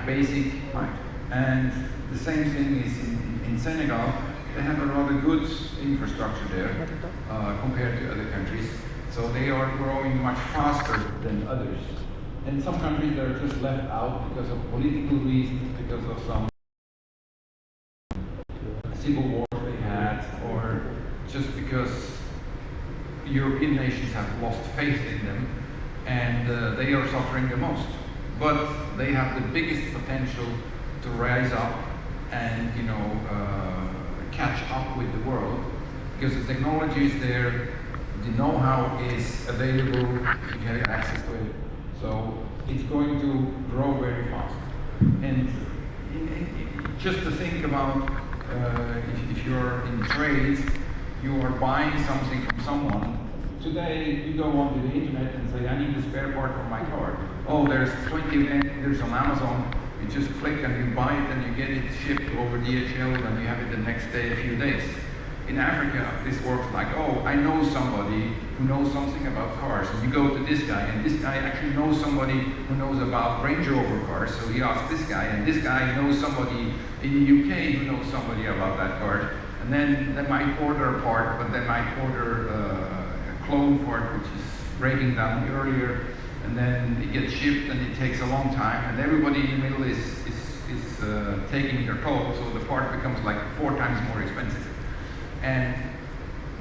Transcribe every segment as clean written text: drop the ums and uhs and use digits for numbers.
basic, right? And the same thing is in Senegal. They have a rather good infrastructure there compared to other countries. So they are growing much faster than others. And some countries that are just left out because of political reasons, because of some civil war they had, or just because European nations have lost faith in them, and they are suffering the most. But they have the biggest potential to rise up and, you know, catch up with the world, because the technology is there, the know-how is available, you have access to it. So it's going to grow very fast. And just to think about if you're in trades, you are buying something from someone. Today, you go onto the internet and say, I need a spare part for my car. Oh, there's 20 vendors on Amazon. You just click and you buy it and you get it shipped over DHL and you have it the next day, a few days. In Africa, this works like, oh, I know somebody who knows something about cars. And you go to this guy, and this guy actually knows somebody who knows about Range Rover cars. So he asks this guy, and this guy knows somebody in the UK who knows somebody about that car. And then they might order a part, but they might order a clone part, which is breaking down earlier. And then it gets shipped, and it takes a long time. And everybody in the middle is taking their toll, so the part becomes like 4 times more expensive. And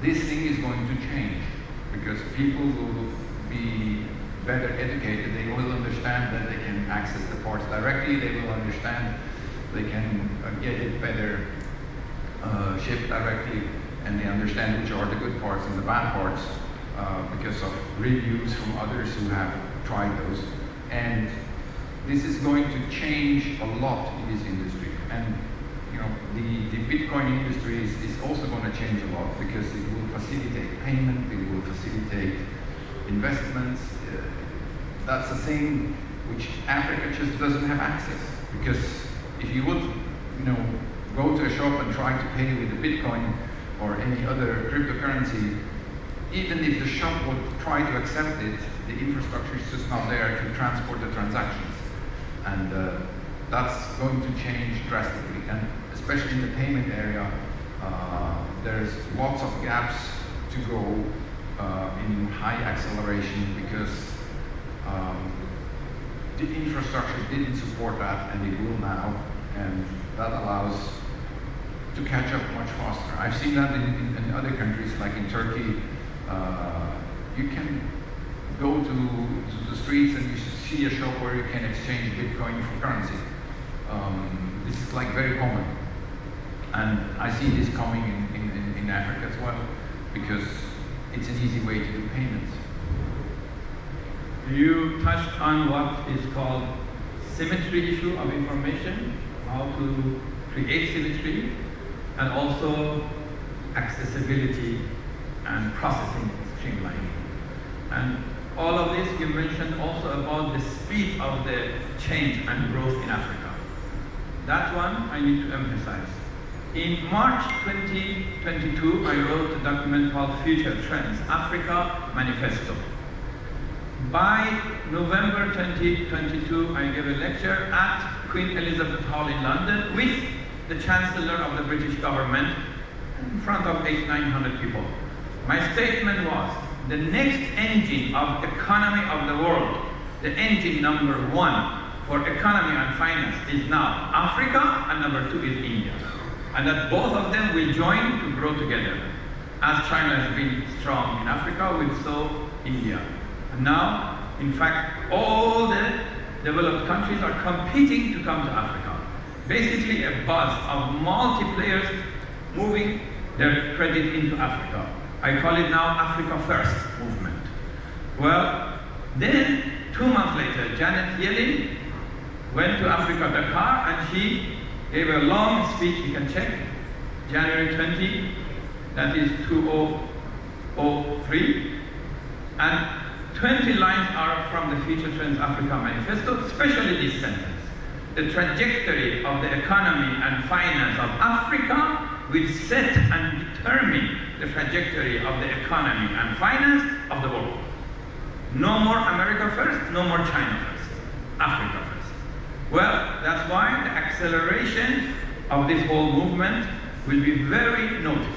this thing is going to change because people will be better educated. They will understand that they can access the parts directly. They will understand they can get it better shipped directly, and they understand which are the good parts and the bad parts because of reviews from others who have tried those. And this is going to change a lot in this industry. And you know, the Bitcoin industry is also going to change a lot because it will facilitate payment, it will facilitate investments. That's the thing which Africa just doesn't have access. Because if you would, you know, go to a shop and try to pay with a Bitcoin or any other cryptocurrency, even if the shop would try to accept it, the infrastructure is just not there to transport the transactions. And that's going to change drastically. And especially in the payment area, there's lots of gaps to go in high acceleration because the infrastructure didn't support that, and it will now, and that allows to catch up much faster. I've seen that in other countries, like in Turkey. You can go to the streets and you see a shop where you can exchange Bitcoin for currency. This is like very common. And I see this coming in Africa as well, because it's an easy way to do payments. You touched on what is called symmetry issue of information, how to create symmetry, and also accessibility and processing streamlining. And all of this you mentioned also about the speed of the change and growth in Africa. That one I need to emphasize. In March 2022, I wrote a document called Future Trends, Africa Manifesto. By November 2022, I gave a lecture at Queen Elizabeth Hall in London with the Chancellor of the British government in front of 800-900 people. My statement was, the next engine of economy of the world, the engine number 1 for economy and finance is now Africa, and number 2 is India. And that both of them will join to grow together. As China has been strong in Africa, will so India. And now, in fact, all the developed countries are competing to come to Africa. Basically a buzz of multi-players moving their credit into Africa. I call it now Africa First movement. Well, then 2 months later, Janet Yellen went to Africa, Dakar, and she gave a long speech, you can check, January 20, that is 2003, and 20 lines are from the Future Trends Africa Manifesto, especially this sentence. The trajectory of the economy and finance of Africa will set and determine the trajectory of the economy and finance of the world. No more America first, no more China first, Africa first. Well, that's why the acceleration of this whole movement will be very noticeable.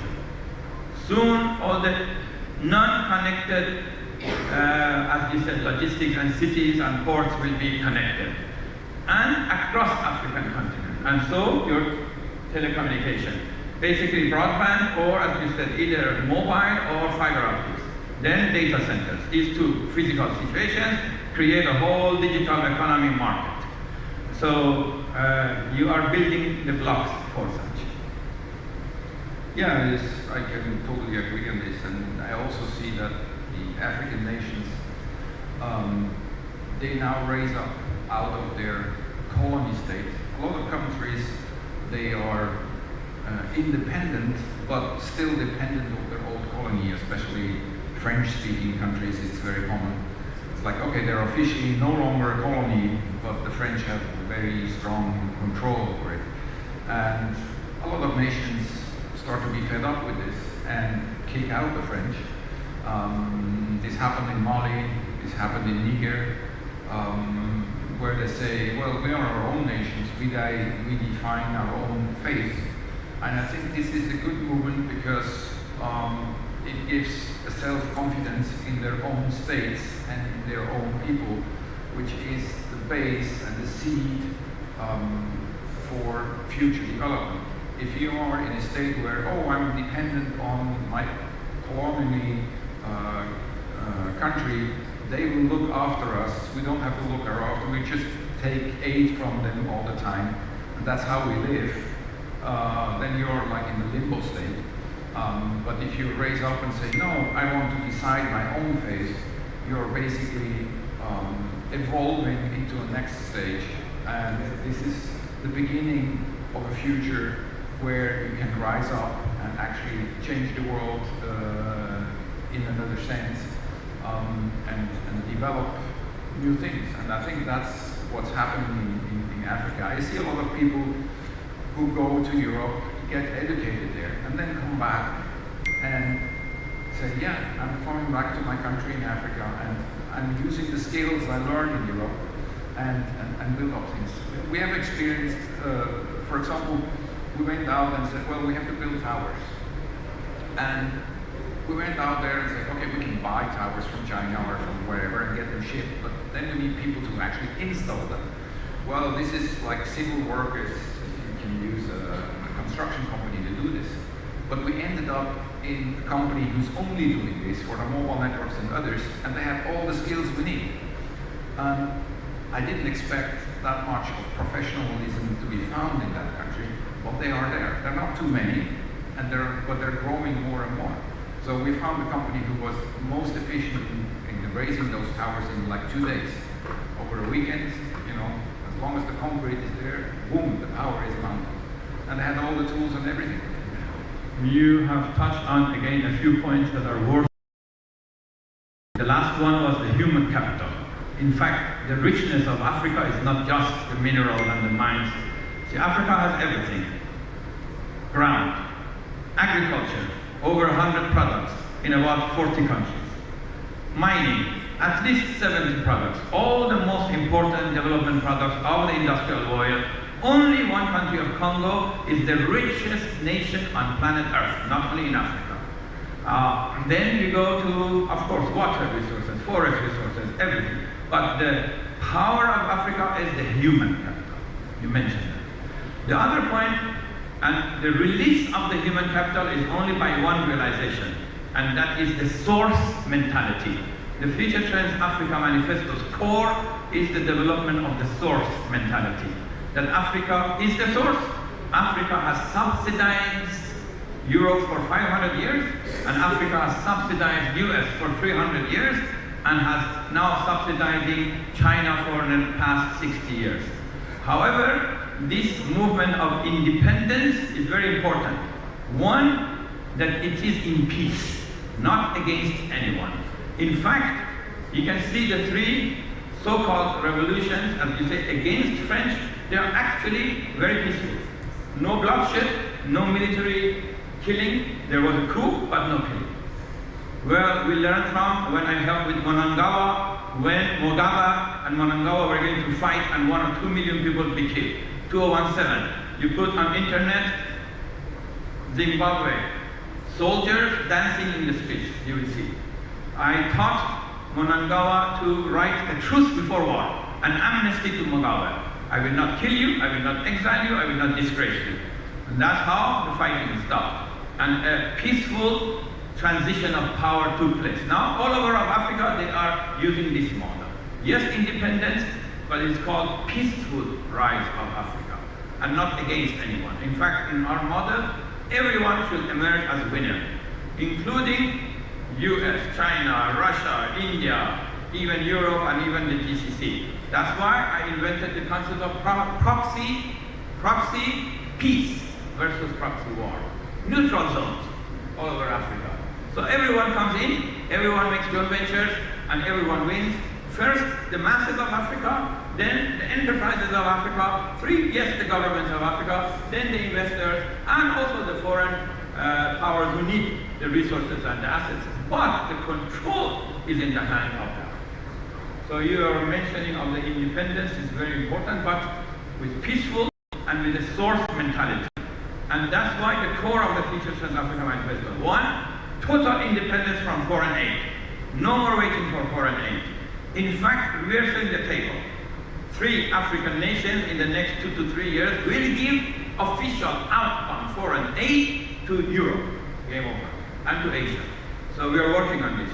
Soon, all the non-connected, as you said, logistics and cities and ports will be connected, and across African continent. And so, your telecommunication, basically broadband, or as you said, either mobile or fiber optics. Then data centers. These two physical situations create a whole digital economy market. So you are building the blocks for such. Yeah, yes, I can totally agree on this, and I also see that the African nations, they now raise up out of their colony state. A lot of countries, they are independent, but still dependent on their old colony, especially French-speaking countries. It's very common. It's like, okay, they're officially no longer a colony, but the French have very strong control over it. And a lot of nations start to be fed up with this and kick out the French. This happened in Mali, this happened in Niger, where they say, well, we are our own nations, we define our own faith. And I think this is a good movement because it gives a self-confidence in their own states and in their own people, which is the base and the seed for future development. If you are in a state where, oh, I'm dependent on my colony country, they will look after us. We don't have to look after, we just take aid from them all the time, and that's how we live. Then you're like in the limbo state. But if you raise up and say, no, I want to decide my own fate, you're basically evolving into a next stage. And this is the beginning of a future where you can rise up and actually change the world in another sense, and develop new things. And I think that's what's happening in Africa. I see a lot of people who go to Europe, get educated there, and then come back and say, yeah, I'm coming back to my country in Africa, and I'm using the skills I learned in Europe and build up things. We have experienced, for example, we went out and said, well, we have to build towers. And we went out there and said, okay, we can buy towers from China or from wherever and get them shipped, but then we need people to actually install them. Well, this is like civil workers. You can use a construction company to do this. But we ended up in a company who's only doing this for the mobile networks and others, and they have all the skills we need. I didn't expect that much of professionalism to be found in that country, but they are there. They're not too many, and but they're growing more and more. So we found a company who was most efficient in raising those towers in like 2 days. Over a weekend, you know, as long as the concrete is there, boom, the power is mounted. And they had all the tools and everything. You have touched on, again, a few points that are worth. The last one was the human capital. In fact, the richness of Africa is not just the mineral and the mines. See, Africa has everything. Ground, agriculture, over 100 products in about 40 countries. Mining, at least 70 products. All the most important development products of the industrial world. Only one country of Congo is the richest nation on planet Earth, not only in Africa. Then you go to, of course, water resources, forest resources, everything. But the power of Africa is the human capital. You mentioned that. The other point, and the release of the human capital is only by one realization, and that is the source mentality. The Future Trends Africa Manifesto's core is the development of the source mentality. That Africa is the source. Africa has subsidized Europe for 500 years, and Africa has subsidized US for 300 years, and has now subsidizing China for the past 60 years. However, this movement of independence is very important. One, that it is in peace, not against anyone. In fact, you can see the three so-called revolutions, as you say, against French, they are actually very peaceful. No bloodshed, no military killing. There was a coup, but no killing. Well, we learned from when I helped with Monangawa, when Mugabe and Mnangagwa were going to fight and 1 or 2 million people be killed. 2017. You put on internet Zimbabwe, soldiers dancing in the streets, you will see. I taught Mnangagwa to write a truce before war, an amnesty to Mugabe. I will not kill you, I will not exile you, I will not disgrace you. And that's how the fighting stopped. And a peaceful transition of power took place. Now, all over of Africa, they are using this model. Yes, independence, but it's called peaceful rise of Africa, and not against anyone. In fact, in our model, everyone should emerge as a winner, including US, China, Russia, India, even Europe, and even the GCC. That's why I invented the concept of proxy peace versus proxy war. Neutral zones all over Africa. So everyone comes in, everyone makes joint ventures, and everyone wins. First, the masses of Africa, then the enterprises of Africa, yes, the governments of Africa, then the investors, and also the foreign powers who need the resources and the assets. But the control is in the hand of them. So your mentioning of the independence is very important, but with peaceful and with a source mentality. And that's why the core of the Future Trans Africa Manifesto. 1, total independence from foreign aid. No more waiting for foreign aid. In fact, we are setting the table. 3 African nations in the next 2 to 3 years will give official outbound foreign aid to Europe, game over, and to Asia. So we are working on this.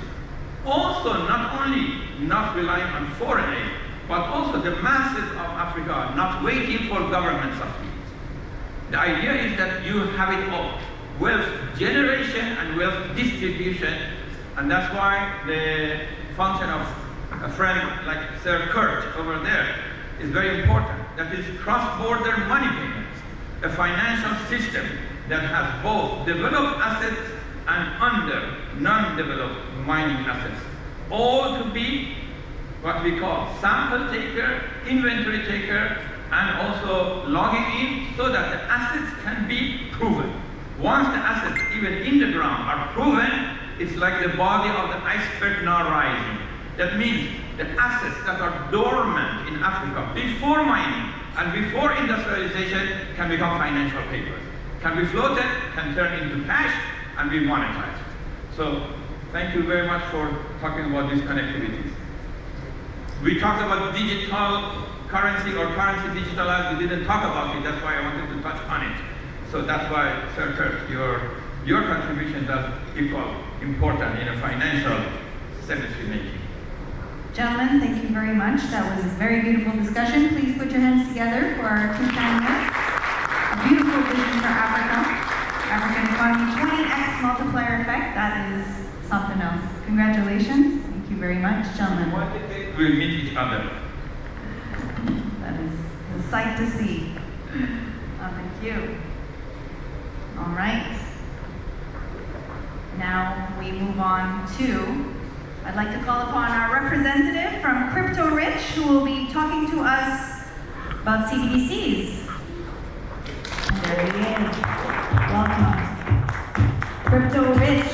Also, not only not relying on foreign aid, but also the masses of Africa are not waiting for government subsidies. The idea is that you have it all. Wealth generation and wealth distribution, and that's why the function of a friend like Sir Kurt over there is very important. That is cross-border money payments, a financial system that has both developed assets and non-developed mining assets, all to be what we call sample taker, inventory taker, and also logging in so that the assets can be proven. Once the assets, even in the ground, are proven, it's like the body of the iceberg now rising. That means the assets that are dormant in Africa before mining and before industrialization can become financial papers, can be floated, can turn into cash, and be monetized. So thank you very much for talking about these connectivities. We talked about digital currency or currency digitalized. We didn't talk about it. That's why I wanted to touch on it. So that's why, Sir Kurt, your contribution is equal important in a financial service making. Gentlemen, thank you very much. That was a very beautiful discussion. Please put your hands together for our 2 panelists. A beautiful vision for Africa. African economy, 20x multiplier effect. That is something else. Congratulations. Thank you very much, gentlemen. We'll meet each other. That is a sight to see. Oh, thank you. All right. Now we move on to, I'd like to call upon our representative from Crypto Rich, who will be talking to us about CBDCs. And there he is. Welcome. Crypto Rich,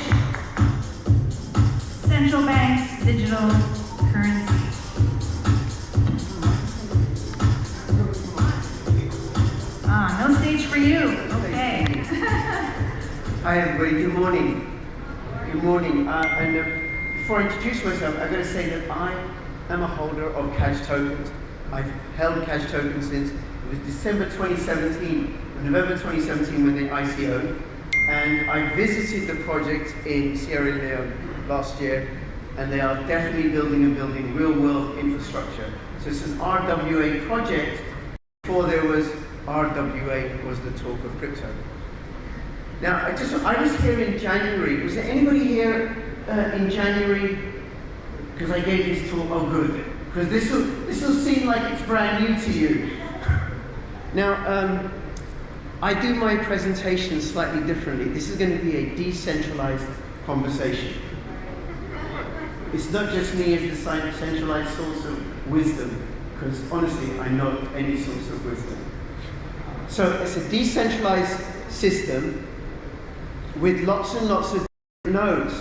central bank's digital currency. No stage for you. Okay. Hi everybody, good morning. Good morning. Before I introduce myself, I've got to say that I am a holder of cash tokens. I've held cash tokens since it was December 2017, November 2017 when they ICO'd. And I visited the project in Sierra Leone last year, and they are definitely building real world infrastructure. So it's an RWA project. Before there was RWA was the talk of crypto. Now, I was here in January. Was there anybody here in January? Because I gave this talk. Oh, good. Because this will seem like it's brand new to you. Now, I do my presentation slightly differently. This is going to be a decentralized conversation. It's not just me as the centralized source of wisdom, because honestly, I'm not any source of wisdom. So it's a decentralized system with lots and lots of nodes.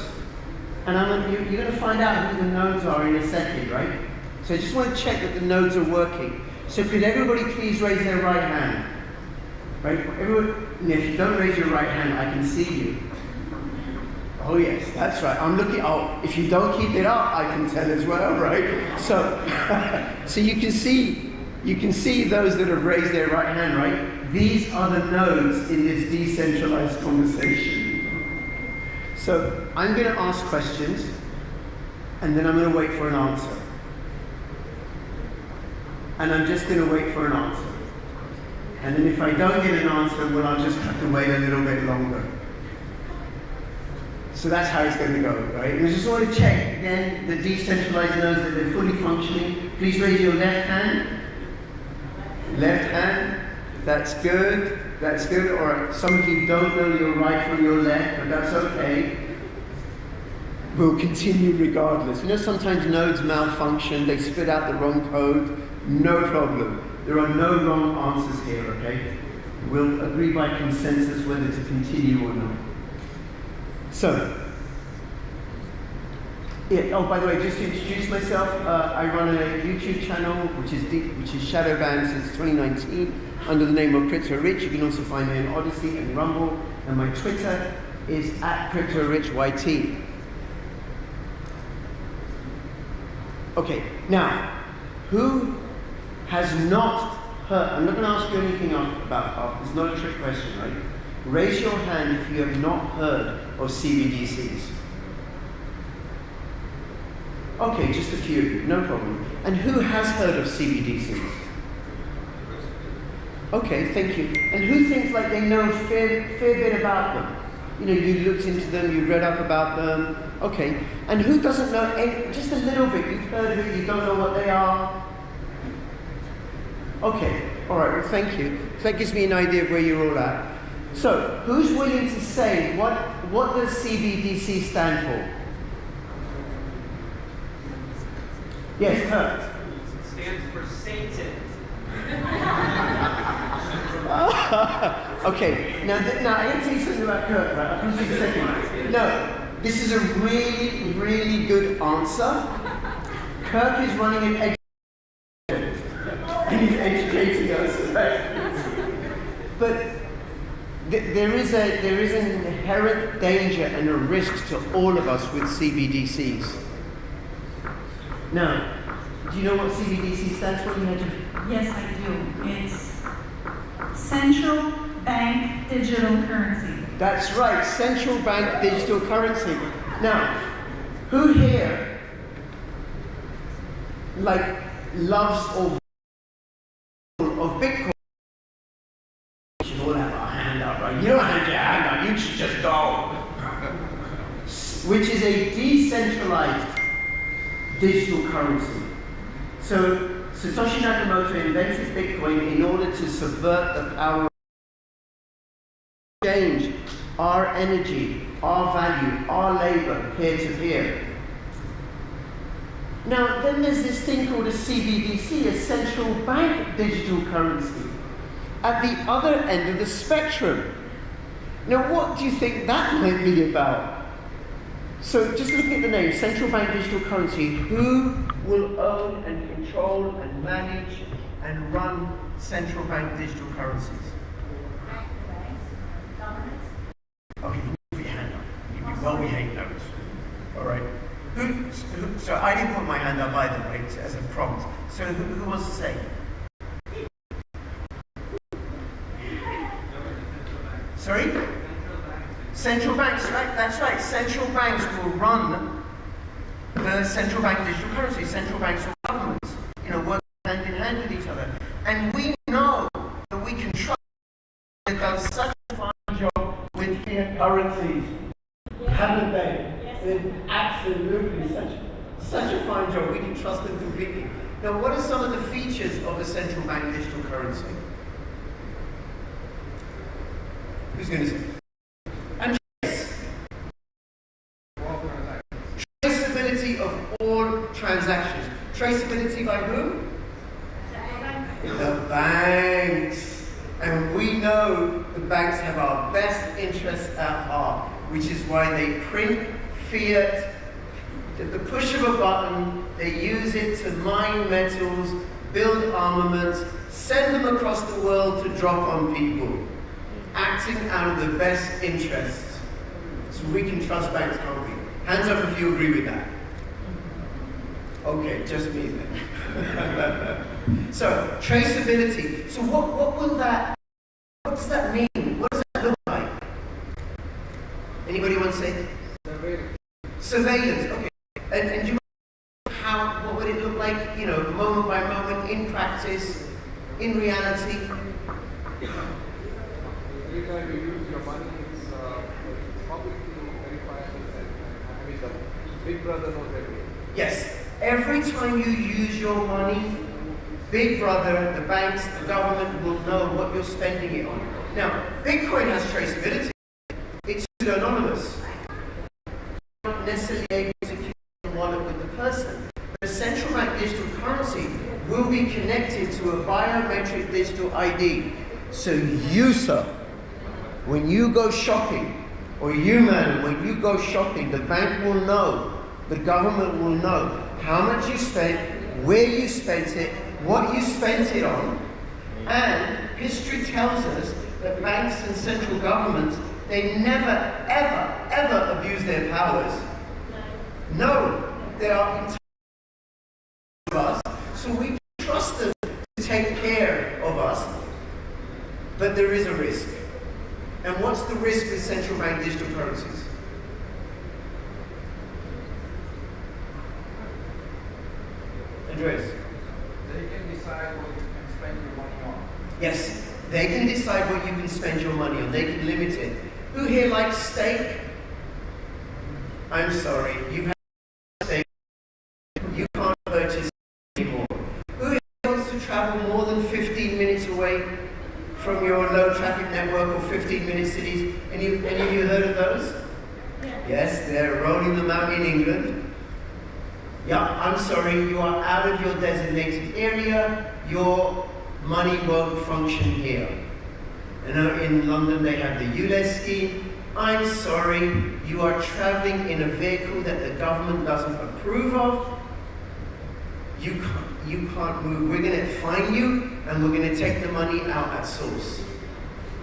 And you're going to find out who the nodes are in a second, right? So I just want to check that the nodes are working. So could everybody please raise their right hand? Right? Everyone, if you don't raise your right hand, I can see you. Oh yes, that's right. I'm looking. Oh, if you don't keep it up, I can tell as well, right? So, so you can see those that have raised their right hand, right? These are the nodes in this decentralized conversation. So I'm going to ask questions, and then I'm going to wait for an answer. And I'm just going to wait for an answer. And then if I don't get an answer, well, I'll just have to wait a little bit longer. So that's how it's going to go, right? And I just want to check, again, the decentralized nodes that they're fully functioning. Please raise your left hand. Left hand. That's good. That's good. All right. Some of you don't know your right from your left, but that's okay. We'll continue regardless. You know, sometimes nodes malfunction. They spit out the wrong code. No problem. There are no wrong answers here, okay? We'll agree by consensus whether to continue or not. So, yeah, oh, by the way, just to introduce myself, I run a YouTube channel which is shadow banned since 2019 under the name of Crypto Rich. You can also find me on Odyssey and Rumble, and my Twitter is @CryptoRichYT. Okay, now, who has not heard? I'm not going to ask you anything about. It's not a trick question, right? Raise your hand if you have not heard of CBDCs. Okay, just a few, no problem. And who has heard of CBDCs? Okay, thank you. And who thinks like they know a fair bit about them? You know, you looked into them, you read up about them. Okay, and who doesn't know just a little bit? You've heard of it, you don't know what they are. Okay, all right, well, thank you. So that gives me an idea of where you're all at. So, who's willing to say what does CBDC stand for? Yes, Kurt. It stands for Satan. Okay, now I can tell you something about Kurt, right? I'll come to you in a second. No, this is a really, really good answer. Kirk is running an education. He's educating us, right? But there is an inherent danger and a risk to all of us with CBDCs. Now, do you know what CBDC stands for? Yes, I do. It's Central Bank Digital Currency. That's right, Central Bank Digital Currency. Now, who here loves or of Bitcoin? We should all have our hand up, right? You don't have your hand up, you should just go. Which is a decentralized digital currency. So Satoshi Nakamoto invented Bitcoin in order to subvert the power of exchange, our energy, our value, our labor, peer-to-peer. Now, then there's this thing called a CBDC, a central bank digital currency, at the other end of the spectrum. Now, what do you think that might be about? So, just looking at the name, central bank digital currency, who will own and control and manage and run central bank digital currencies? Governments. Okay, you put your hand up. Well, we hate those. All right. So I didn't put my hand up either, right, as a prompt. So who wants to say? Sorry? Central banks, right? That's right. Central banks will run the central bank digital currency. Central banks or governments, work hand in hand with each other. And we know that we can trust they've done such a fine job with fiat currencies, haven't they? They're absolutely such a fine job. We can trust them completely. Now, what are some of the features of a central bank digital currency? Who's going to say? And traceability of all transactions. Traceability by whom? The banks. And we know the banks have our best interests at heart, which is why they print fiat At the push of a button, they use it to mine metals, build armaments, send them across the world to drop on people, acting out of the best interests. So we can trust banks, can't we? Hands up if you agree with that. Okay, just me then. So, traceability. So what does that mean? What does that look like? Anybody want to say? Surveillance. Surveillance, okay. And you what would it look like, you know, moment by moment, in practice, in reality? Every time you use your money, it's publicly verified, and I mean, the Big Brother knows everything. Yes. Every time you use your money, Big Brother, the banks, the government will know what you're spending it on. Now, Bitcoin has traceability. It's pseudonymous. You're not necessarily able to keep the wallet with the person. But a central bank digital currency will be connected to a biometric digital ID. So you, sir, when you go shopping, or you, madam, when you go shopping, the bank will know, the government will know how much you spent, where you spent it, what you spent it on, and history tells us that banks and central governments, they never, ever, ever abuse their powers. No, they are entitled to us, so we trust them to take care of us, but there is a risk. And what's the risk with central bank digital currencies? Andreas? They can decide what you can spend your money on. Yes, they can decide what you can spend your money on. They can limit it. Who here likes steak? I'm sorry, you've had steak. You can't purchase anymore. Who here wants to travel more than 15 minutes away from your low traffic network or 15-minute cities? Any of you heard of those? Yes, they're rolling them out in England. Yeah, I'm sorry, you are out of your designated area, your money won't function here. You know, in London they have the ULEZ scheme. I'm sorry, you are traveling in a vehicle that the government doesn't approve of. You can't move. We're going to fine you, and we're going to take the money out at source.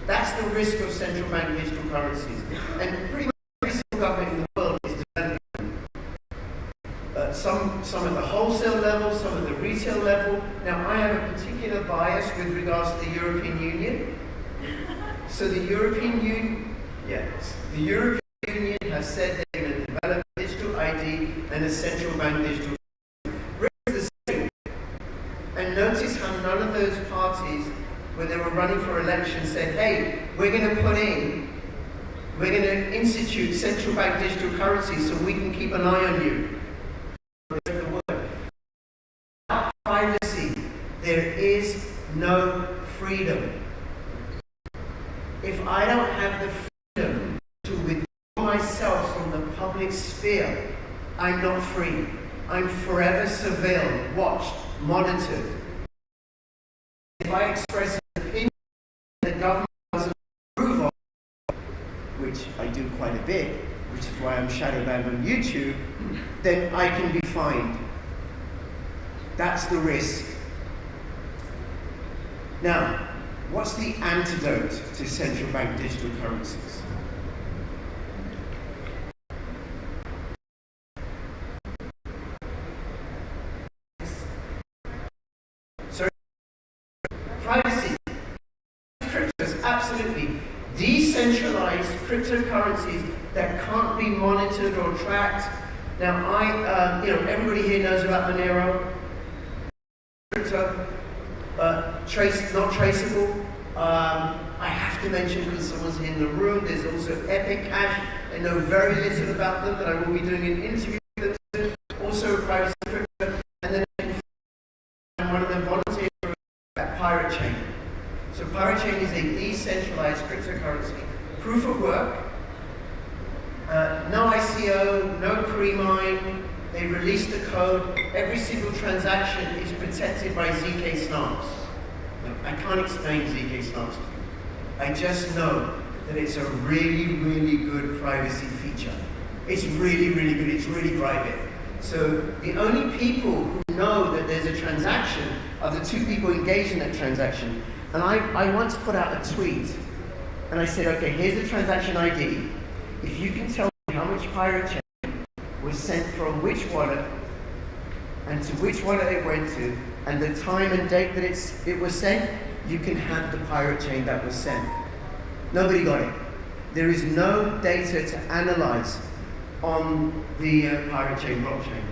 That's the risk of central bank digital currencies. And pretty much every single government in the world is developing some at the wholesale level, some at the retail level. Now, I have a particular bias with regards to the European Union. So the European Union, has said they're going to develop a digital ID and a central bank digital. The same. And notice how none of those parties, when they were running for election, said, hey, we're going to institute central bank digital currency so we can keep an eye on you. Without privacy, there is no freedom. If I don't have the freedom to withdraw myself from the public sphere, I'm not free. I'm forever surveilled, watched, monitored. If I express an opinion that the government doesn't approve of, which I do quite a bit, which is why I'm shadow banned on YouTube, then I can be fined. That's the risk. Now, what's the antidote to central bank digital currencies? Sorry? Privacy. Cryptos, absolutely. Decentralized cryptocurrencies that can't be monitored or tracked. Now, everybody here knows about Monero. Crypto. Not traceable. I have to mention, because someone's in the room, there's also Epic Cash. I know very little about them, but I will be doing an interview with them soon. Also privacy crypto. And then I'm one of the volunteers at Pirate Chain. So Pirate Chain is a decentralized cryptocurrency. Proof of work. No ICO, no pre-mine. They release the code. Every single transaction is protected by ZK snaps. I can't explain ZK snaps to you. I just know that it's a really, really good privacy feature. It's really, really good. It's really private. So the only people who know that there's a transaction are the two people engaged in that transaction. And I once put out a tweet, and I said, okay, here's the transaction ID. If you can tell me how much pirate chain was sent from which wallet, and to which wallet it went to, and the time and date that it was sent, you can have the pirate chain that was sent. Nobody got it. There is no data to analyze on the pirate chain blockchain.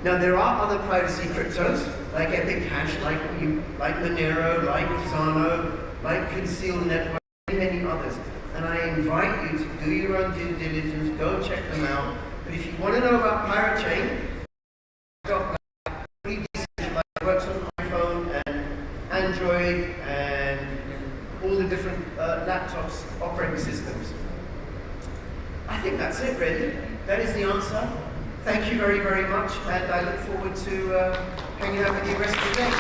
Now there are other privacy cryptos, like Epic Hash, like Monero, like Xano, like Concealed Network, and many others. And I invite you to do your own due diligence, go check them out. But if you want to know about pirate chain, it works on iPhone and Android and all the different laptops, operating systems. I think that's it, really. That is the answer. Thank you very, very much, and I look forward to hanging out with you the rest of the day.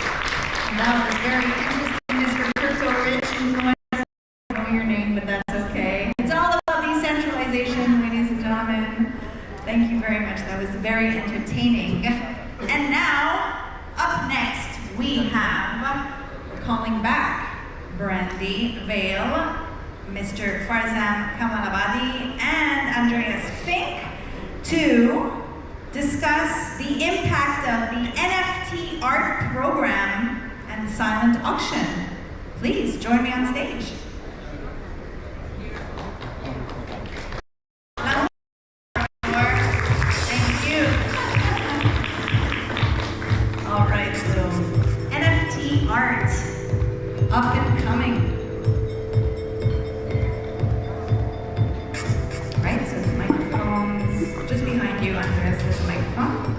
That was very interesting, Mr. Crypto Rich. I don't know your name, but that's okay. It's all about decentralization, ladies and gentlemen. Thank you very much. That was very entertaining. And now, up next, we have, calling back, Brandy Vale, Mr. Farzam Kamalabadi, and Andreas Fink to discuss the impact of the NFT art program and silent auction. Please join me on stage. Thank you. All right, so NFT art, up and coming. Right, so the microphone's just behind you, Andres, there's a microphone.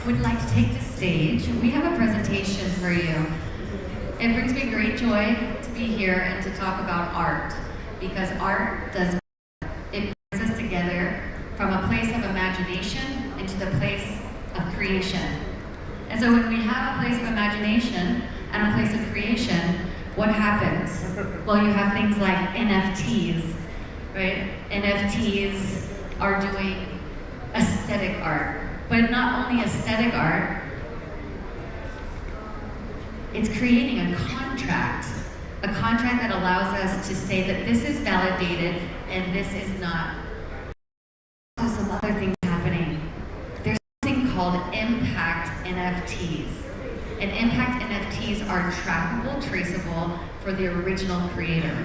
Would like to take the stage. We have a presentation for you. It brings me great joy to be here and to talk about art, because art does, it brings us together from a place of imagination into the place of creation. And so when we have a place of imagination and a place of creation, what happens? Well, you have things like NFTs, right? NFTs are doing aesthetic art. But not only aesthetic art, it's creating a contract that allows us to say that this is validated and this is not. There's some other things happening. There's something called impact NFTs. And impact NFTs are trackable, traceable for the original creator.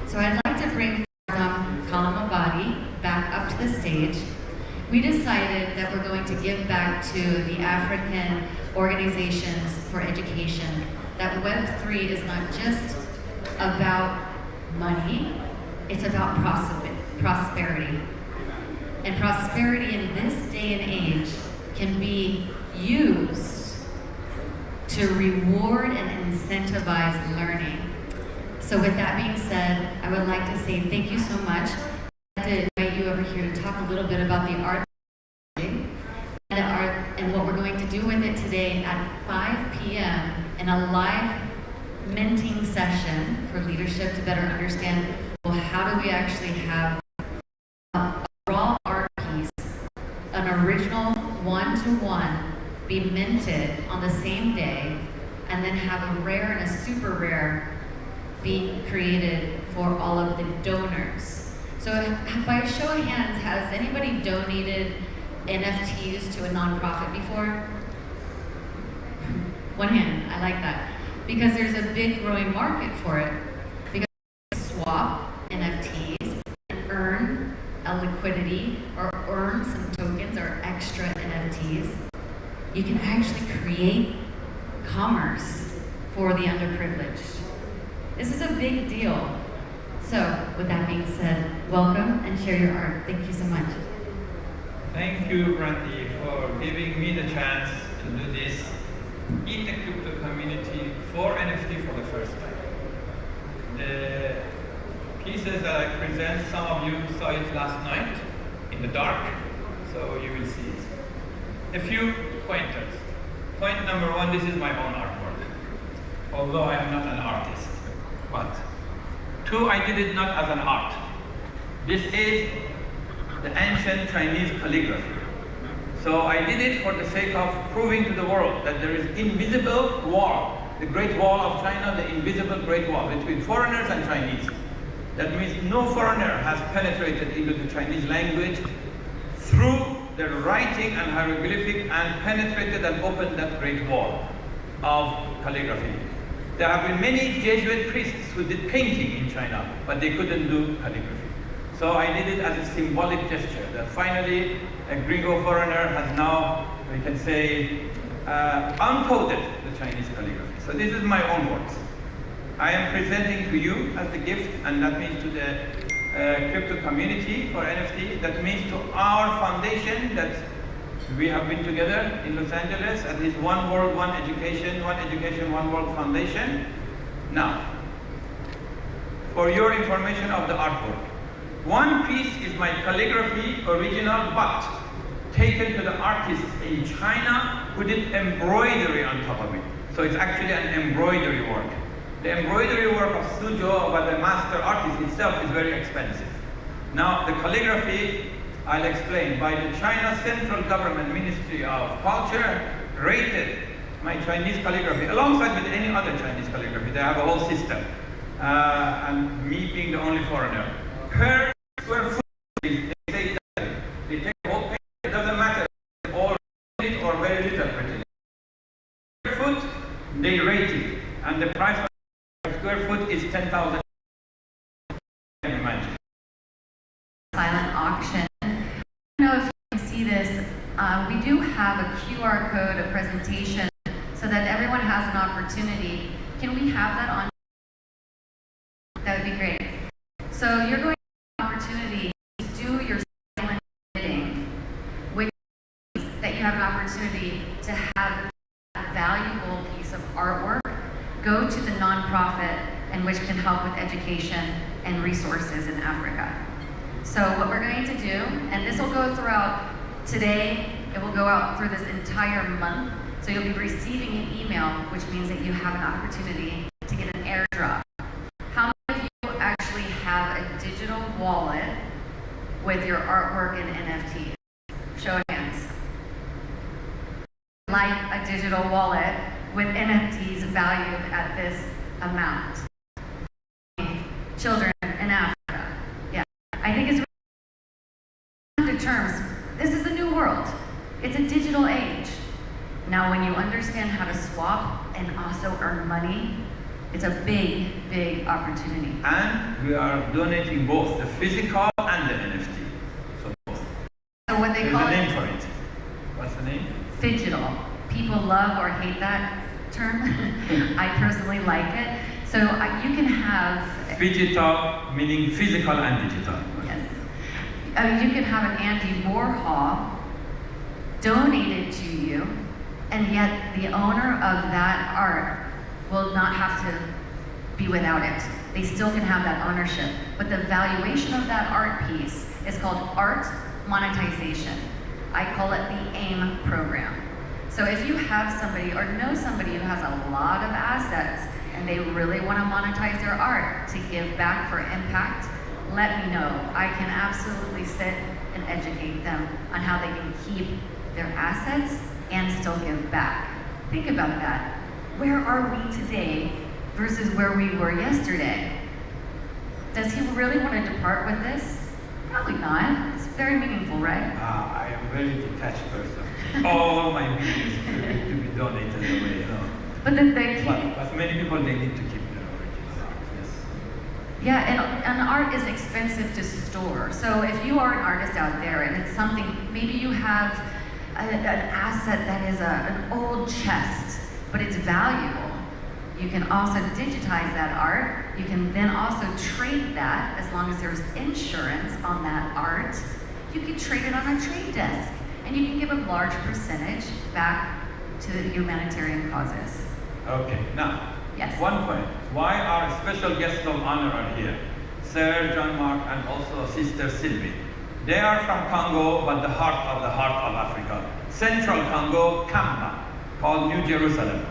So I'd like to bring Kalamabadi back up to the stage. We decided that we're going to give back to the African organizations for education, that Web3 is not just about money, it's about prosperity. And prosperity in this day and age can be used to reward and incentivize learning. So with that being said, I would like to say thank you so much. I'd like to invite you over here to talk a little bit about the art and what we're going to do with it today at 5 p.m. in a live minting session for leadership to better understand, well, how do we actually have a raw art piece, an original one-to-one, be minted on the same day, and then have a rare and a super rare be created for all of the donors. So by a show of hands, has anybody donated NFTs to a nonprofit before? One hand, I like that. Because there's a big growing market for it. Because you can swap NFTs and earn a liquidity or earn some tokens or extra NFTs. You can actually create commerce for the underprivileged. This is a big deal. So, with that being said, welcome and share your art. Thank you so much. Thank you, Brandy, for giving me the chance to do this. in the crypto community for NFT for the first time. The pieces that I present, some of you saw it last night in the dark, so you will see it. A few pointers. Point number one, this is my own artwork, although I am not an artist. But two, I did it not as an art. This is the ancient Chinese calligraphy. So I did it for the sake of proving to the world that there is invisible wall, the Great Wall of China, the invisible Great Wall between foreigners and Chinese. That means no foreigner has penetrated into the Chinese language through the writing and hieroglyphic and penetrated and opened that Great Wall of calligraphy. There have been many Jesuit priests who did painting in China, but they couldn't do calligraphy. So I did it as a symbolic gesture that finally a gringo foreigner has now, we can say, uncoded the Chinese calligraphy. So this is my own works. I am presenting to you as the gift, and that means to the crypto community for NFT. That means to our foundation that we have been together in Los Angeles at this One World, One Education, One World Foundation. Now, for your information of the artwork. One piece is my calligraphy original, but taken to the artist in China who did embroidery on top of it. So it's actually an embroidery work. The embroidery work of Suzhou by the master artist itself is very expensive. Now the calligraphy, I'll explain, by the China Central Government Ministry of Culture rated my Chinese calligraphy alongside with any other Chinese calligraphy. They have a whole system. And me being the only foreigner. Per square foot, they say that they take the whole page, it doesn't matter, all it or very little written. Per foot, they rate it, and the price per square foot is 10,000. Can you imagine? Silent auction. I don't know if you can see this. We do have a QR code, a presentation, so that everyone has an opportunity. Can we have that on? That would be great. So you're going to have an opportunity to do your silent bidding, which means that you have an opportunity to have a valuable piece of artwork go to the nonprofit and which can help with education and resources in Africa. So what we're going to do, and this will go throughout today, it will go out through this entire month, so you'll be receiving an email, which means that you have an opportunity to get an airdrop. How many of you actually have a digital wallet with your artwork and NFTs? Show of hands. Like a digital wallet with NFTs valued at this amount. Children in Africa. Yeah. I think it's really terms. This is a new world. It's a digital age. Now when you understand how to swap and also earn money, it's a big, big opportunity. And we are donating both the physical and the NFT. So both. So what they There's call a it? name for it. What's the name? Phygital. People love or hate that term. I personally like it. So you can have... Phygital, meaning physical and digital. Yes. You can have an Andy Warhol donated to you, and yet the owner of that art will not have to be without it. They still can have that ownership. But the valuation of that art piece is called art monetization. I call it the AIM program. So if you have somebody or know somebody who has a lot of assets and they really want to monetize their art to give back for impact, let me know. I can absolutely sit and educate them on how they can keep their assets and still give back. Think about that. Where are we today versus where we were yesterday? Does he really want to depart with this? Probably not. It's very meaningful, right? I am a very detached person. All my business to be donated away, you know. But then they keep... But many people, they need to keep their original art, yes. Yeah, and art is expensive to store. So if you are an artist out there and it's something, maybe you have an asset that is an old chest, but it's valuable. You can also digitize that art. You can then also trade that as long as there's insurance on that art. You can trade it on a trade desk and you can give a large percentage back to the humanitarian causes. Okay, now, Yes. one point. Why our special guests of honor are here? Sir John Mark and also Sister Sylvie. They are from Congo, but the heart of Africa. Central Congo, Kamba, called New Jerusalem.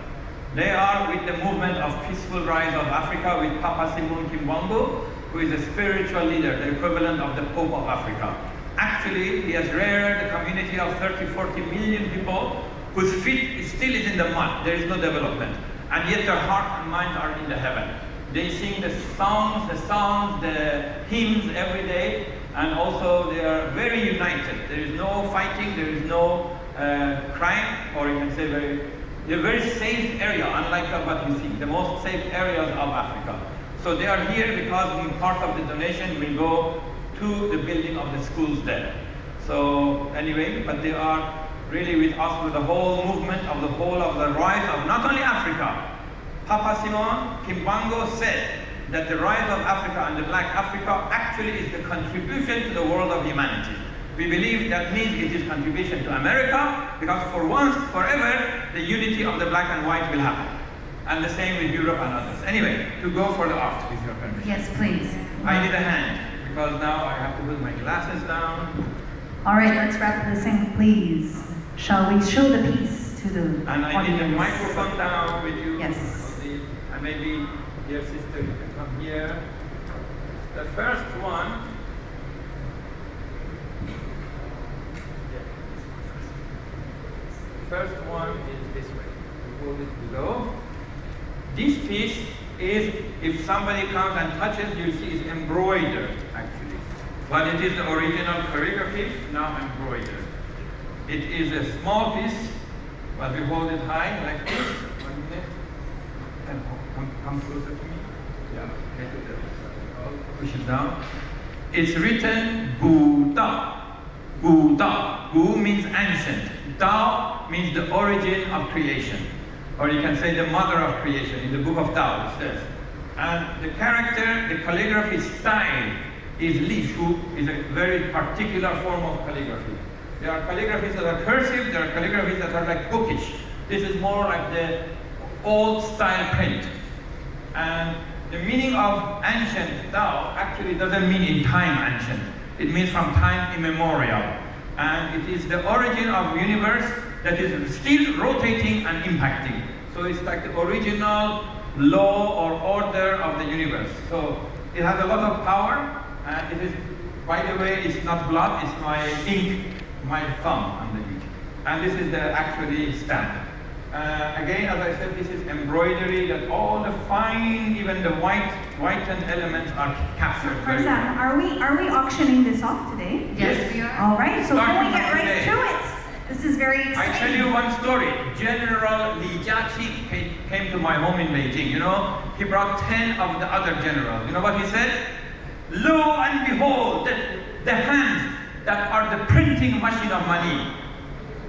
They are with the movement of Peaceful Rise of Africa with Papa Simon Kimbangu, who is a spiritual leader, the equivalent of the Pope of Africa. Actually, he has reared a community of 30-40 million people whose feet still is in the mud. There is no development. And yet their heart and mind are in the heaven. They sing the songs, the hymns every day, and also they are very united. There is no fighting, there is no crime, or you can say they're very safe area, unlike what you see, the most safe areas of Africa. So they are here because part of the donation will go to the building of the schools there. So anyway, but they are really with us with the whole movement of the whole of the rise of not only Africa. Papa Simon Kimbangu said that the rise of Africa and the Black Africa actually is the contribution to the world of humanity. We believe that means it is contribution to America, because for once, forever, the unity of the black and white will happen. And the same with Europe and others. Anyway, to go for the art, with your permission. Yes, please. I need a hand, because now I have to put my glasses down. All right, let's wrap this in, please. Shall we show the piece to the And I audience? need a microphone down with you. Yes. And maybe, dear sister, you can come here. The first one. The first one is this way. We hold it below. This piece is, if somebody comes and touches, you'll see it's embroidered, actually. But it is the original calligraphy, now embroidered. It is a small piece, but we hold it high like this. 1 minute. And come closer to me. Yeah. Push it down. It's written Buddha. Buddha. Bu means ancient. Dao means the origin of creation. Or you can say the mother of creation. In the book of Tao it says. And the character, the calligraphy style is Li Shu, is a very particular form of calligraphy. There are calligraphies that are cursive, there are calligraphies that are like bookish. This is more like the old style print. And the meaning of ancient Tao actually doesn't mean in time ancient. It means from time immemorial. And it is the origin of universe that is still rotating and impacting. So it's like the original law or order of the universe. So it has a lot of power, and it is, by the way, it's not blood, it's my ink, my thumb underneath. And this is the actually stamp. Again, as I said, this is embroidery, that all the fine, even the whitened elements are captured. Farzan, are we auctioning this off today? Yes, we are. All right, so Starting we'll get from right today. to it. This is very exciting. I tell you one story. General Li Jiaqi came to my home in Beijing. You know, he brought 10 of the other generals. You know what he said? Lo and behold, the hands that are the printing machine of money.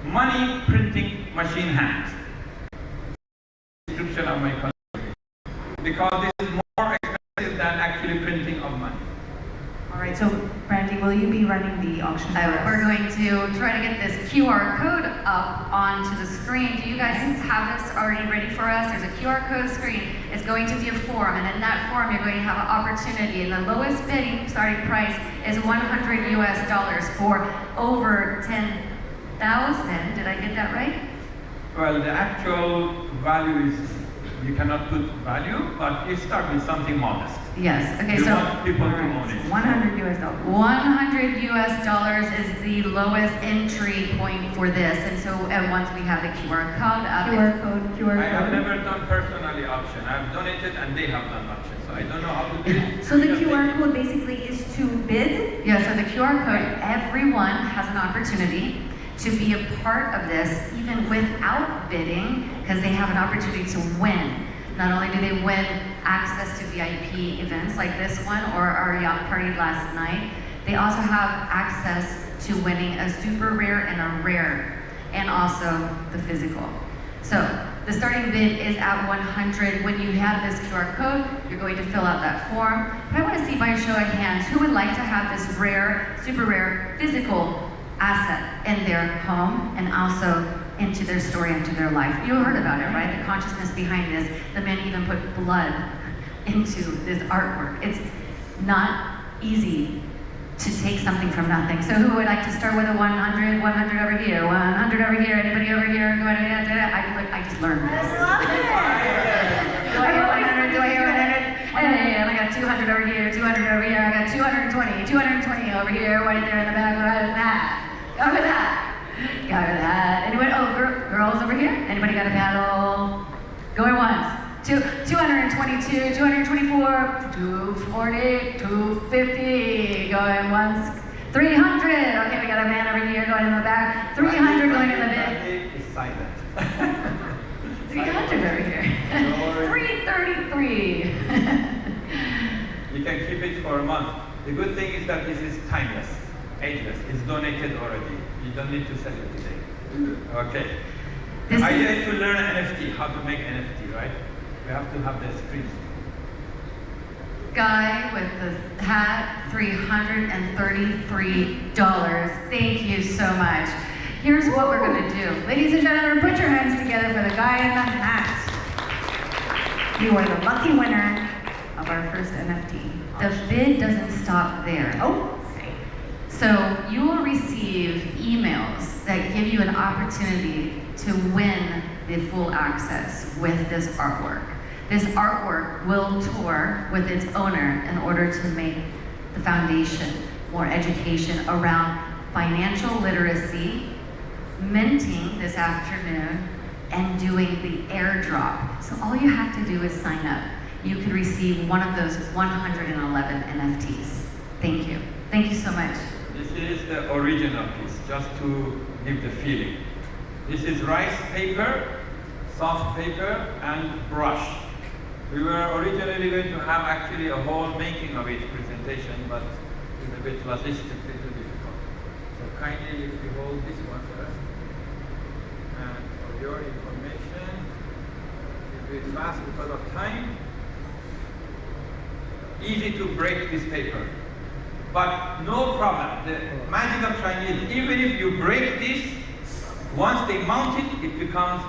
Money printing machine hands. Description of my country. Because this is more expensive than actually printing of money. All right, so Brandy, will you be running the auction for us? We're going to try to get this QR code up onto the screen. Do you guys have this already ready for us? There's a QR code screen. It's going to be a form, and in that form, you're going to have an opportunity. And the lowest bidding starting price is $100 US for over 10,000. Did I get that right? Well, the actual value is, you cannot put value, but you start with something modest. Yes. Okay. You So want people to own it. $100 US. $100 US is the lowest entry point for this, and so once we have the QR code up, QR I have code. never done personally auction. I've donated and they have done auction, so I don't know how to do it. So the QR code basically is to bid? yeah. So the QR code, everyone has an opportunity to be a part of this, even without bidding, because they have an opportunity to win. Not only do they win access to VIP events like this one or our yacht party last night, they also have access to winning a super rare and a rare, and also the physical. So the starting bid is at 100. When you have this QR code, you're going to fill out that form. But I want to see by a show of hands, who would like to have this rare, super rare, physical asset in their home and also into their story, into their life. You heard about it, right? The consciousness behind this. The men even put blood into this artwork. It's not easy to take something from nothing. So who would like to start with a 100? 100 over here, 100 over here, anybody over here? I just learned this. I love it! Do I hear 100? Do I hear 100? And I got 200 over here, 200 over here, I got 220, 220 over here, right there in the back. Go with that. Go with that. Go with that. Anyone? Oh, girls over here? Anybody got a paddle? Going once. 222, 224, 240, 250. Going once. 300. Okay, we got a man over here going in the back. 300 going in the back. It's silent. 300 over here. 333. You can keep it for a month. The good thing is that this is timeless, ageless. It's donated already. You don't need to sell it today. Okay. The idea is to learn NFT, how to make NFT, right? We have to have the screens. Guy with the hat, $333. Thank you so much. Here's what we're going to do. Ladies and gentlemen, put your hands together for the guy in the hat. You are the lucky winner of our first NFT. The bid doesn't stop there. Oh, okay. So you will receive emails that give you an opportunity to win the full access with this artwork. This artwork will tour with its owner in order to make the foundation more education around financial literacy, minting this afternoon, and doing the airdrop. So all you have to do is sign up. You could receive one of those 111 NFTs. Thank you. Thank you so much. This is the original piece, just to give the feeling. This is rice paper, soft paper, and brush. We were originally going to have actually a whole making of it presentation, but it's a bit logistically too difficult. So kindly, if you hold this one first. And for your information, we'll do it fast because of time. Easy to break this paper, but no problem. The magic of Chinese, even if you break this, once they mount it, it becomes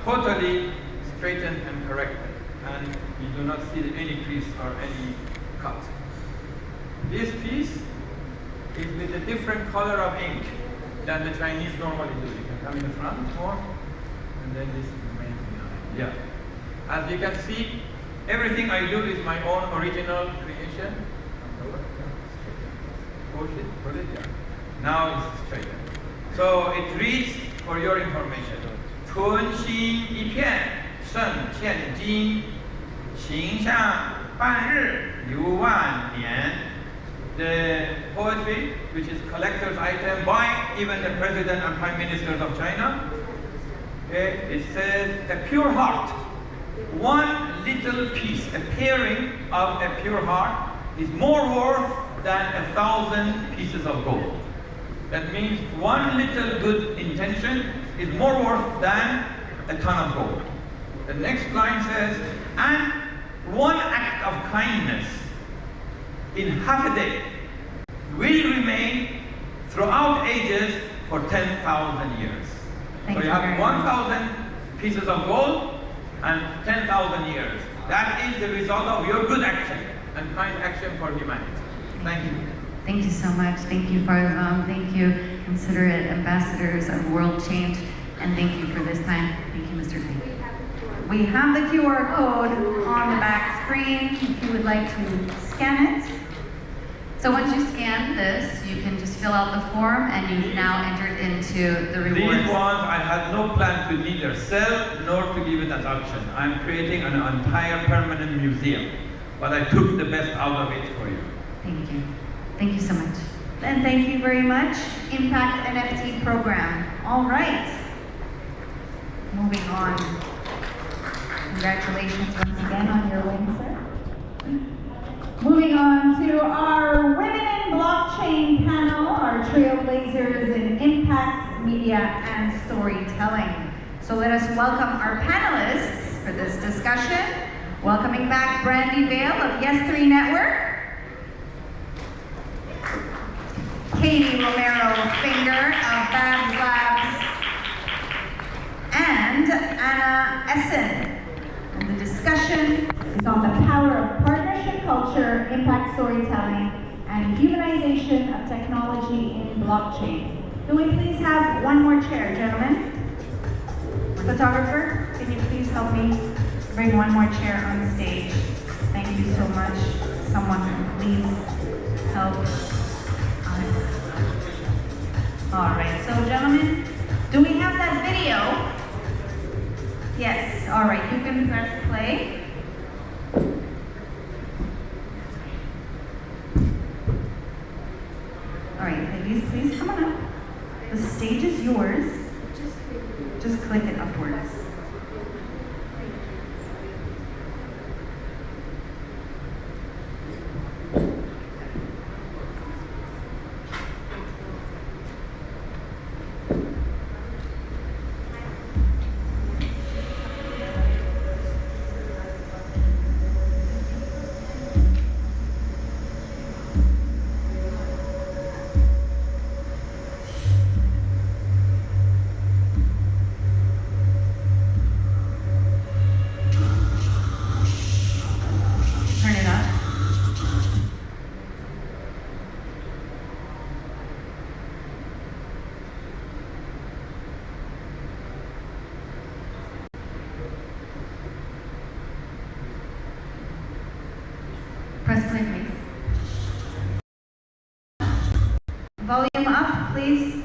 totally straightened and corrected, and you do not see any crease or any cut. This piece is with a different color of ink than the Chinese normally do. You can come in the front more, and then this remains behind. Yeah. As you can see, everything I do is my own original creation. Push it, pull it, yeah. Now it's straightened. So it reads, for your information, 春心一片，胜千金，形象半日游万年. The poetry, which is collector's item by even the president and prime ministers of China, okay, it says, a pure heart. One little piece, a pairing of a pure heart, is more worth than 1,000 pieces of gold. That means one little good intention is more worth than a ton of gold. The next line says, and one act of kindness in half a day will remain throughout ages for 10,000 years. So you have 1,000 pieces of gold and 10,000 years. That is the result of your good action and kind action for humanity. Thank you. Thank you so much. Thank you, Bytom. Thank you, considerate ambassadors of world change. And thank you for this time. Thank you, Mr. Lee. We have the QR code on the back screen if you would like to scan it. So once you scan this, you can just fill out the form and you've now entered into the rewards. These ones I had no plan to neither sell nor to give it as auction. I'm creating an entire permanent museum, but I took the best out of it for you. Thank you. Thank you so much. And thank you very much, Impact NFT Program. All right. Moving on. Congratulations once again on your win, sir. Moving on to our Women in Blockchain panel, our trailblazers in impact, media, and storytelling. So let us welcome our panelists for this discussion. Welcoming back Brandy Vale of Yes3 Network. Katie Romero Finger of Babs Labs. Anna Essen. And the discussion is on the power of partnership culture, impact storytelling, and humanization of technology in blockchain. Can we please have one more chair, gentlemen? Photographer, can you please help me bring one more chair on the stage? Thank you so much. Someone please help us. All right, so gentlemen, do we have that video? Yes, all right, you can press play. All right, ladies, please come on up. The stage is yours. Just click it upwards. Press play, please. Volume up, please.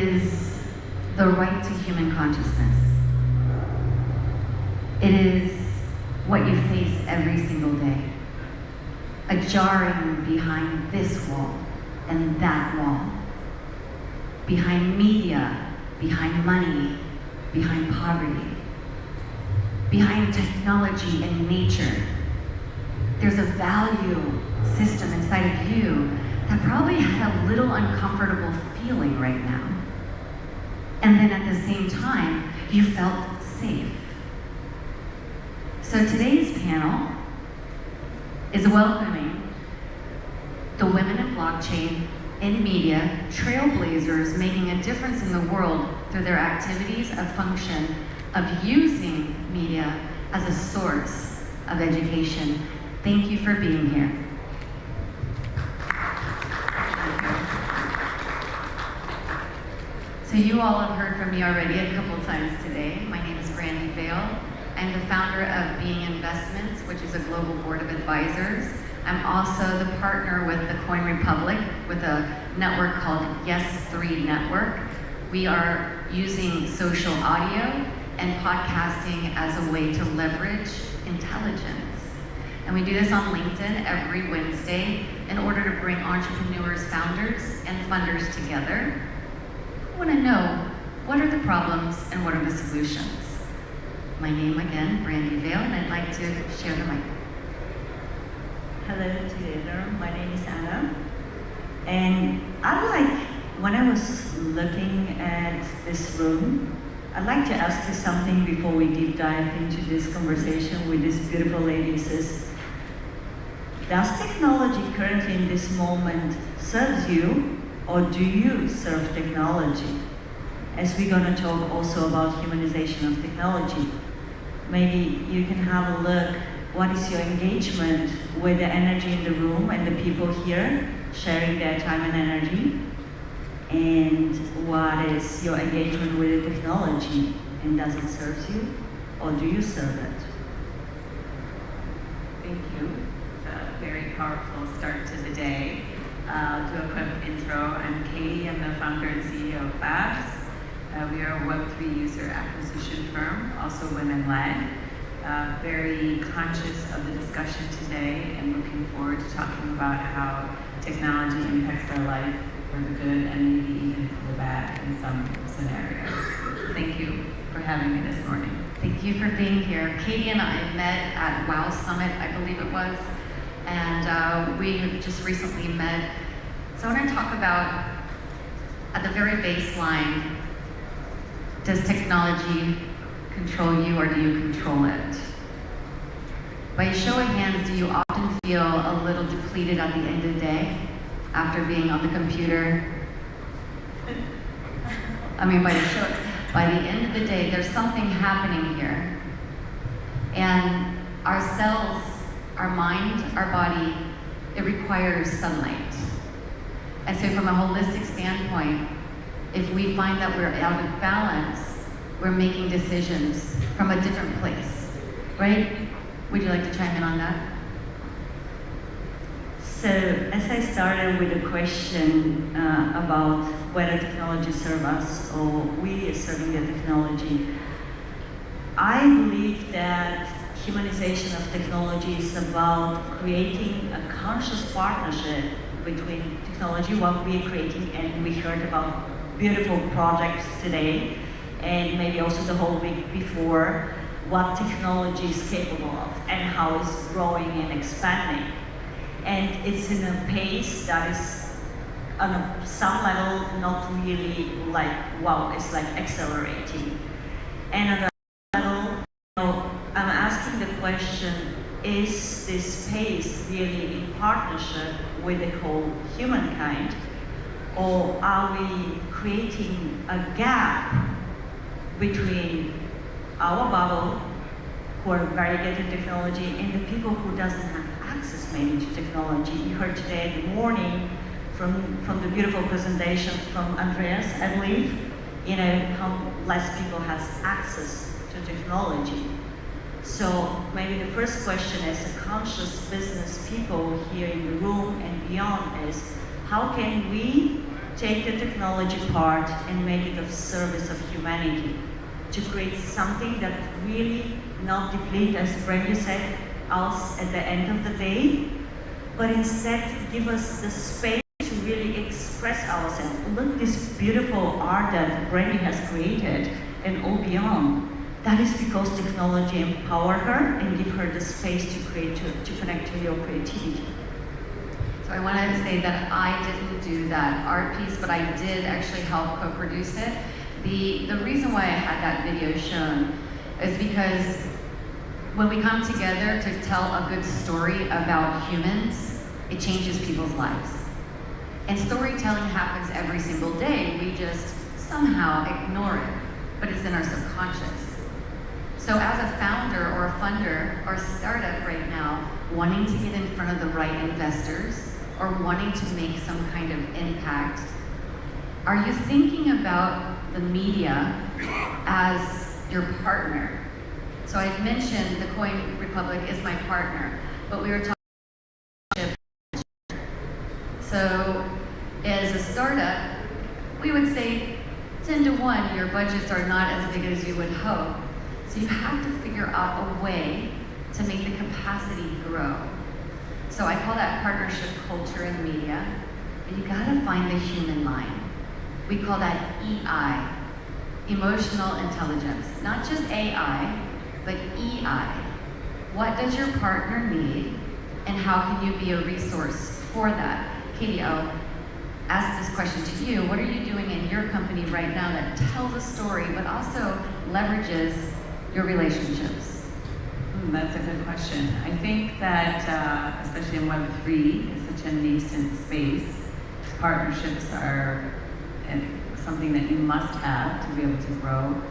is the right to human consciousness. It is what you face every single day. A jarring behind this wall and that wall. Behind media, behind money, behind poverty. Behind technology and nature. There's a value system inside of you that probably had a little uncomfortable feeling right now. And then at the same time, you felt safe. So today's panel is welcoming the women in blockchain, in media, trailblazers making a difference in the world through their activities of function of using media as a source of education. Thank you for being here. So you all have heard from me already a couple times today. My name is Brandy Vale. I'm the founder of Being Investments, which is a global board of advisors. I'm also the partner with the Coin Republic with a network called Yes3 Network. We are using social audio and podcasting as a way to leverage intelligence. And we do this on LinkedIn every Wednesday in order to bring entrepreneurs, founders, and funders together. I want to know, what are the problems and what are the solutions? My name again, Brandy Vale, and I'd like to share the mic. Hello together, my name is Anna. And when I was looking at this room, I'd like to ask you something before we deep dive into this conversation with these beautiful ladies. Does technology currently in this moment serve you, or do you serve technology? As we're going to talk also about humanization of technology, maybe you can have a look, what is your engagement with the energy in the room and the people here sharing their time and energy? And what is your engagement with the technology? And does it serve you, or do you serve it? Thank you. It's a very powerful start to the day. I'll do a quick intro. I'm Katie. I'm the founder and CEO of Labs. We are a Web3 user acquisition firm, also women-led. Very conscious of the discussion today and looking forward to talking about how technology impacts our life for the good and maybe even for the bad in some scenarios. Thank you for having me this morning. Thank you for being here. Katie and I met at WOW Summit, I believe it was, and we just recently met. So I want to talk about, at the very baseline, does technology control you or do you control it? By a show of hands, do you often feel a little depleted at the end of the day after being on the computer? I mean, by the end of the day, there's something happening here. And our cells, our mind, our body, it requires sunlight. And so from a holistic standpoint, if we find that we're out of balance, we're making decisions from a different place, right? Would you like to chime in on that? So, as I started with the question about whether technology serves us or we are serving the technology, I believe that humanization of technology is about creating a conscious partnership between technology, what we are creating, and we heard about beautiful projects today, and maybe also the whole week before, what technology is capable of and how it's growing and expanding. And it's in a pace that is, on some level, not really like, wow, it's like accelerating. And on the level, I'm asking the question, is this pace really in partnership with the whole humankind? Or are we creating a gap between our bubble, who are very good at technology, and the people who doesn't have access maybe to technology? You heard today in the morning from the beautiful presentation from Andreas, I believe, how less people has access to technology. So maybe the first question as a conscious business people here in the room and beyond is, how can we take the technology part and make it of service of humanity, to create something that really not deplete, as Brenda said, us at the end of the day, but instead give us the space to really express ourselves. Look, this beautiful art that Brenda has created and all beyond. That is because technology empower her and give her the space to create, to connect to your creativity. So I wanted to say that I didn't do that art piece, but I did actually help co-produce it. The reason why I had that video shown is because when we come together to tell a good story about humans, it changes people's lives. And storytelling happens every single day. We just somehow ignore it, but it's in our subconscious. So as a founder or a funder or a startup right now, wanting to get in front of the right investors or wanting to make some kind of impact, are you thinking about the media as your partner? So I've mentioned the Coin Republic is my partner, but we were talking about. So as a startup, we would say 10 to 1, your budgets are not as big as you would hope. So you have to figure out a way to make the capacity grow. So I call that partnership culture in media, but you gotta find the human line. We call that EI, emotional intelligence. Not just AI, but EI. What does your partner need, and how can you be a resource for that? Katie, I'll ask this question to you. What are you doing in your company right now that tells a story, but also leverages your relationships? That's a good question. I think that, especially in Web3, it's such a nascent space, partnerships are something that you must have to be able to grow.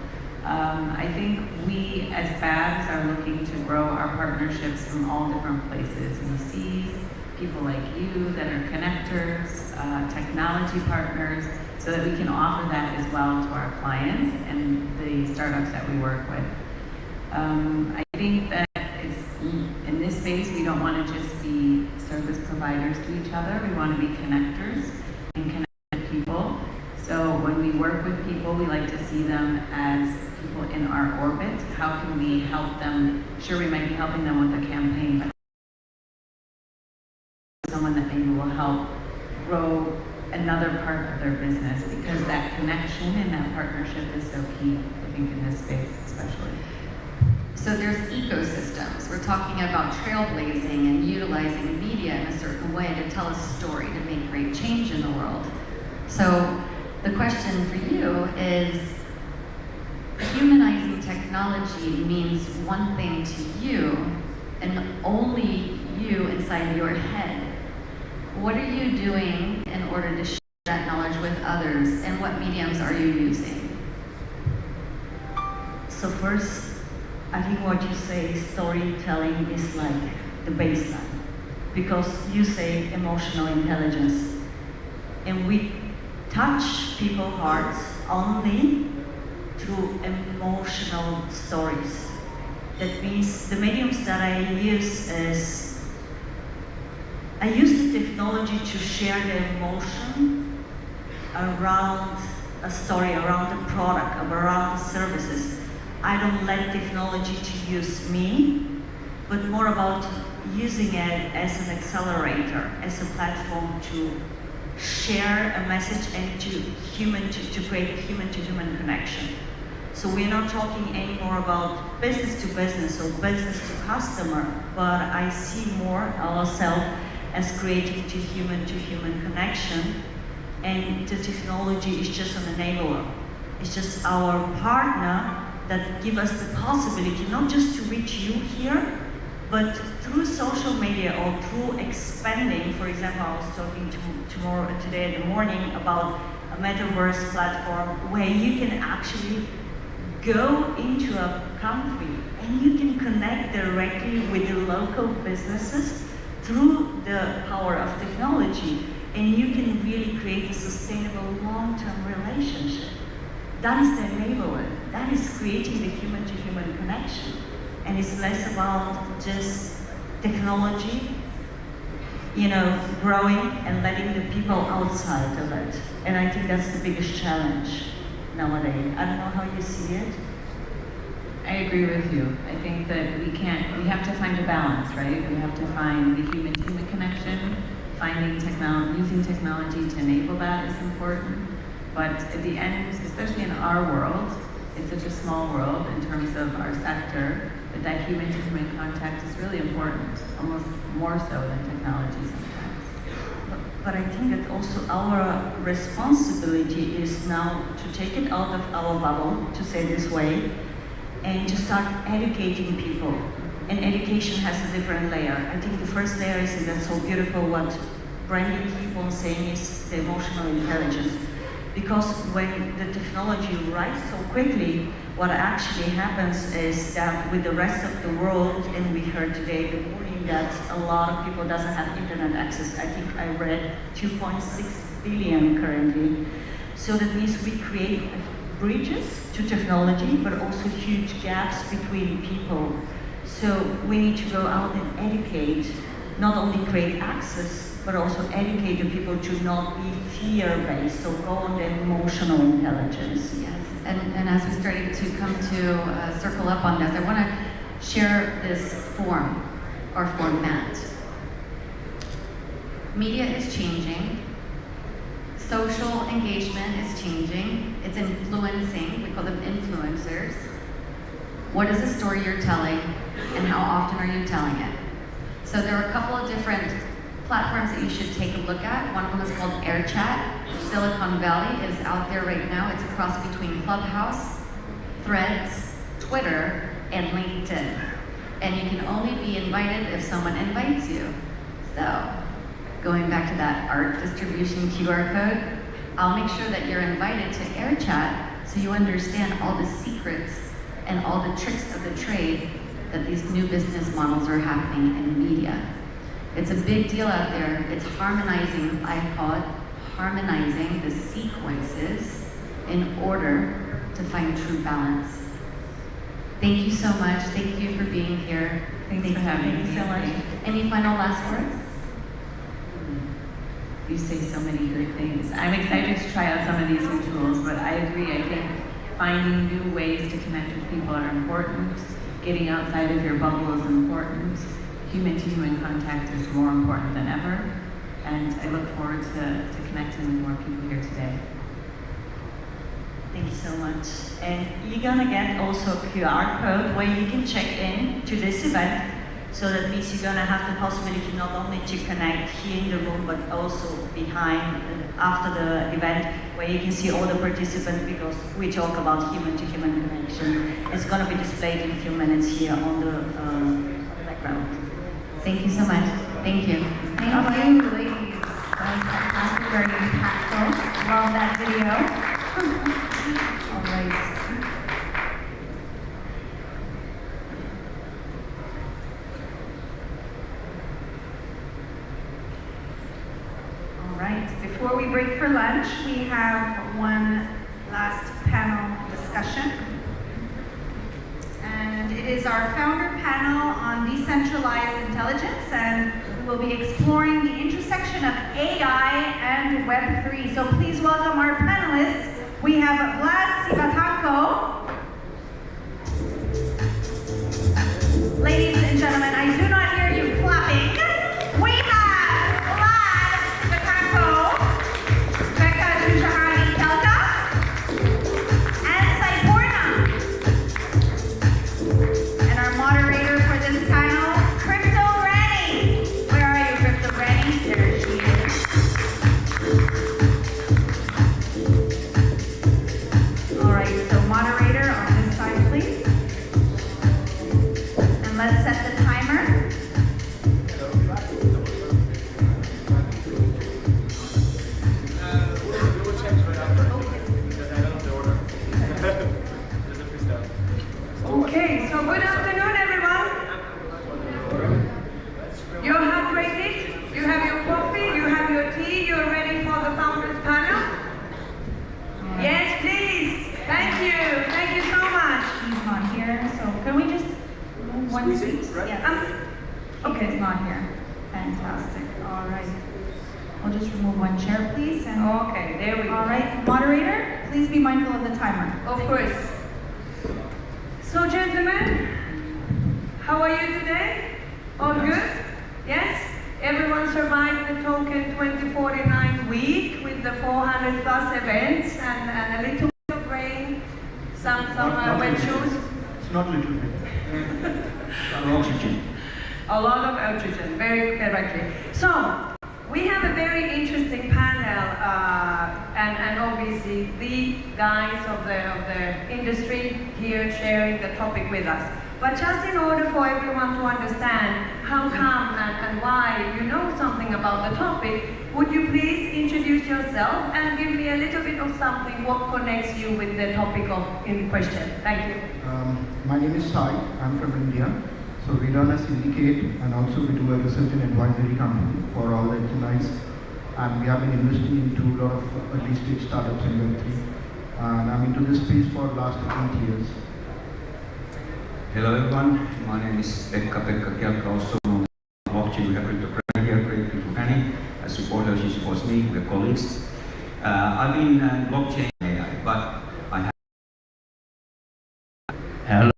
I think we as Babs are looking to grow our partnerships from all different places. VCs, people like you that are connectors, technology partners, so that we can offer that as well to our clients and the startups that we work with. I think that in this space, we don't want to just be service providers to each other. We want to be connectors and connect with people. So when we work with people, we like to see them as people in our orbit. How can we help them? Sure, we might be helping them with a campaign, but someone that maybe will help grow another part of their business, because that connection and that partnership is so key, I think, in this space especially. So there's ecosystems. We're talking about trailblazing and utilizing media in a certain way to tell a story, to make great change in the world. So the question for you is, humanizing technology means one thing to you, and only you inside your head. What are you doing in order to share that knowledge with others, and what mediums are you using? So first, I think what you say, storytelling, is like the baseline. Because you say emotional intelligence. And we touch people's hearts only through emotional stories. That means the mediums that I use is, I use the technology to share the emotion around a story, around the product, around the services. I don't let technology to use me, but more about using it as an accelerator, as a platform to share a message and to create a human-to-human connection. So we're not talking anymore about business to business or business to customer, but I see more ourselves as creating to human connection, and the technology is just an enabler. It's just our partner that give us the possibility not just to reach you here, but through social media or through expanding. For example, I was talking today in the morning about a metaverse platform where you can actually go into a country and you can connect directly with the local businesses through the power of technology, and you can really create a sustainable long-term relationship. That is the enabler. That is creating the human-to-human connection. And it's less about just technology growing and letting the people outside of it. And I think that's the biggest challenge nowadays. I don't know how you see it. I agree with you. I think that we have to find a balance, right? We have to find the human-to-human connection, using technology to enable that is important. But at the end, especially in our world, it's such a small world in terms of our sector, that human-to-human contact is really important, almost more so than technology sometimes. But I think that also our responsibility is now to take it out of our bubble, to say this way, and to start educating people. And education has a different layer. I think the first layer is, and that's so beautiful, what Brandon keeps on saying, is the emotional intelligence. Because when the technology rises so quickly, what actually happens is that with the rest of the world, and we heard today the morning that a lot of people doesn't have internet access. I think I read 2.6 billion currently. So that means we create bridges to technology, but also huge gaps between people. So we need to go out and educate, not only create access, but also educate the people to not be fear-based, so go on the emotional intelligence. Yes, and as we're starting to come to circle up on this, I want to share this form, or format. Media is changing. Social engagement is changing. It's influencing. We call them influencers. What is the story you're telling, and how often are you telling it? So there are a couple of different platforms that you should take a look at. One of them is called AirChat. Silicon Valley is out there right now. It's a cross between Clubhouse, Threads, Twitter, and LinkedIn. And you can only be invited if someone invites you. So, going back to that art distribution QR code, I'll make sure that you're invited to AirChat so you understand all the secrets and all the tricks of the trade that these new business models are happening in media. It's a big deal out there. It's harmonizing, I call it, harmonizing the sequences in order to find true balance. Thank you so much. Thank you for being here. Thanks for having me. so much. Any final last words? You say so many good things. I'm excited to try out some of these new tools, but I agree. I think finding new ways to connect with people are important. Getting outside of your bubble is important. Human-to-human contact is more important than ever. And I look forward to connecting with more people here today. Thank you so much. And you're gonna get also a QR code where you can check in to this event. So that means you're gonna have the possibility not only to connect here in the room, but also behind, after the event, where you can see all the participants, because we talk about human-to-human connection. It's gonna be displayed in a few minutes here on the background. Thank you so much. Thank you. Thank you, ladies. That was very impactful. Love that video. All right. All right. Before we break for lunch, we have one last panel discussion. And it is our founder panel on decentralized intelligence, and we'll be exploring the intersection of AI and Web3. So please welcome our panelists. We have Vlad Sivatanko. Ladies and gentlemen, I do not hear you clapping. We have Vlad Sivatanko, Becca Jushahani Telka, and Saiporna. And our moderator for this panel, Crypto Granny. Where are you, Crypto Granny? There she is. All right, so moderator on this side, please. And let's set the timer. Okay, so good afternoon, everyone. You're hydrated, you have your coffee, you have your tea, you're ready for the founders panel? Yes, please. Thank you so much. He's not here, so can we just move one seat? Right? Yes. Okay. He's not here. Fantastic. All right. I'll just remove one chair, please. And Okay, there we go. all right, moderator, please be mindful of the timer. Of course. So, gentlemen, how are you today? All good? Yes? Everyone survived the token 2049 week with the 400 plus events and a little bit of rain, some wet shoes. It's not little bit. Oxygen. A lot of oxygen, very correctly. So, we have a very interesting panel, and obviously the guys of the industry here sharing the topic with us. But just in order for everyone to understand how come and why you know something about the topic, would you please introduce yourself and give me a little bit of something what connects you with the topic in question? Thank you. My name is Sai. I'm from India. So we run a syndicate and also we do a research and advisory company for all the Gemini's. And we have been investing into a lot of early stage startups in Web3. And I'm into this space for the last 8 years. Hello everyone, my name is Pekka Kielka, also on blockchain. We have cryptocurrency here, cryptocurrency. I support her, she supports me, we're colleagues. I've been blockchain AI, but I have... Hello.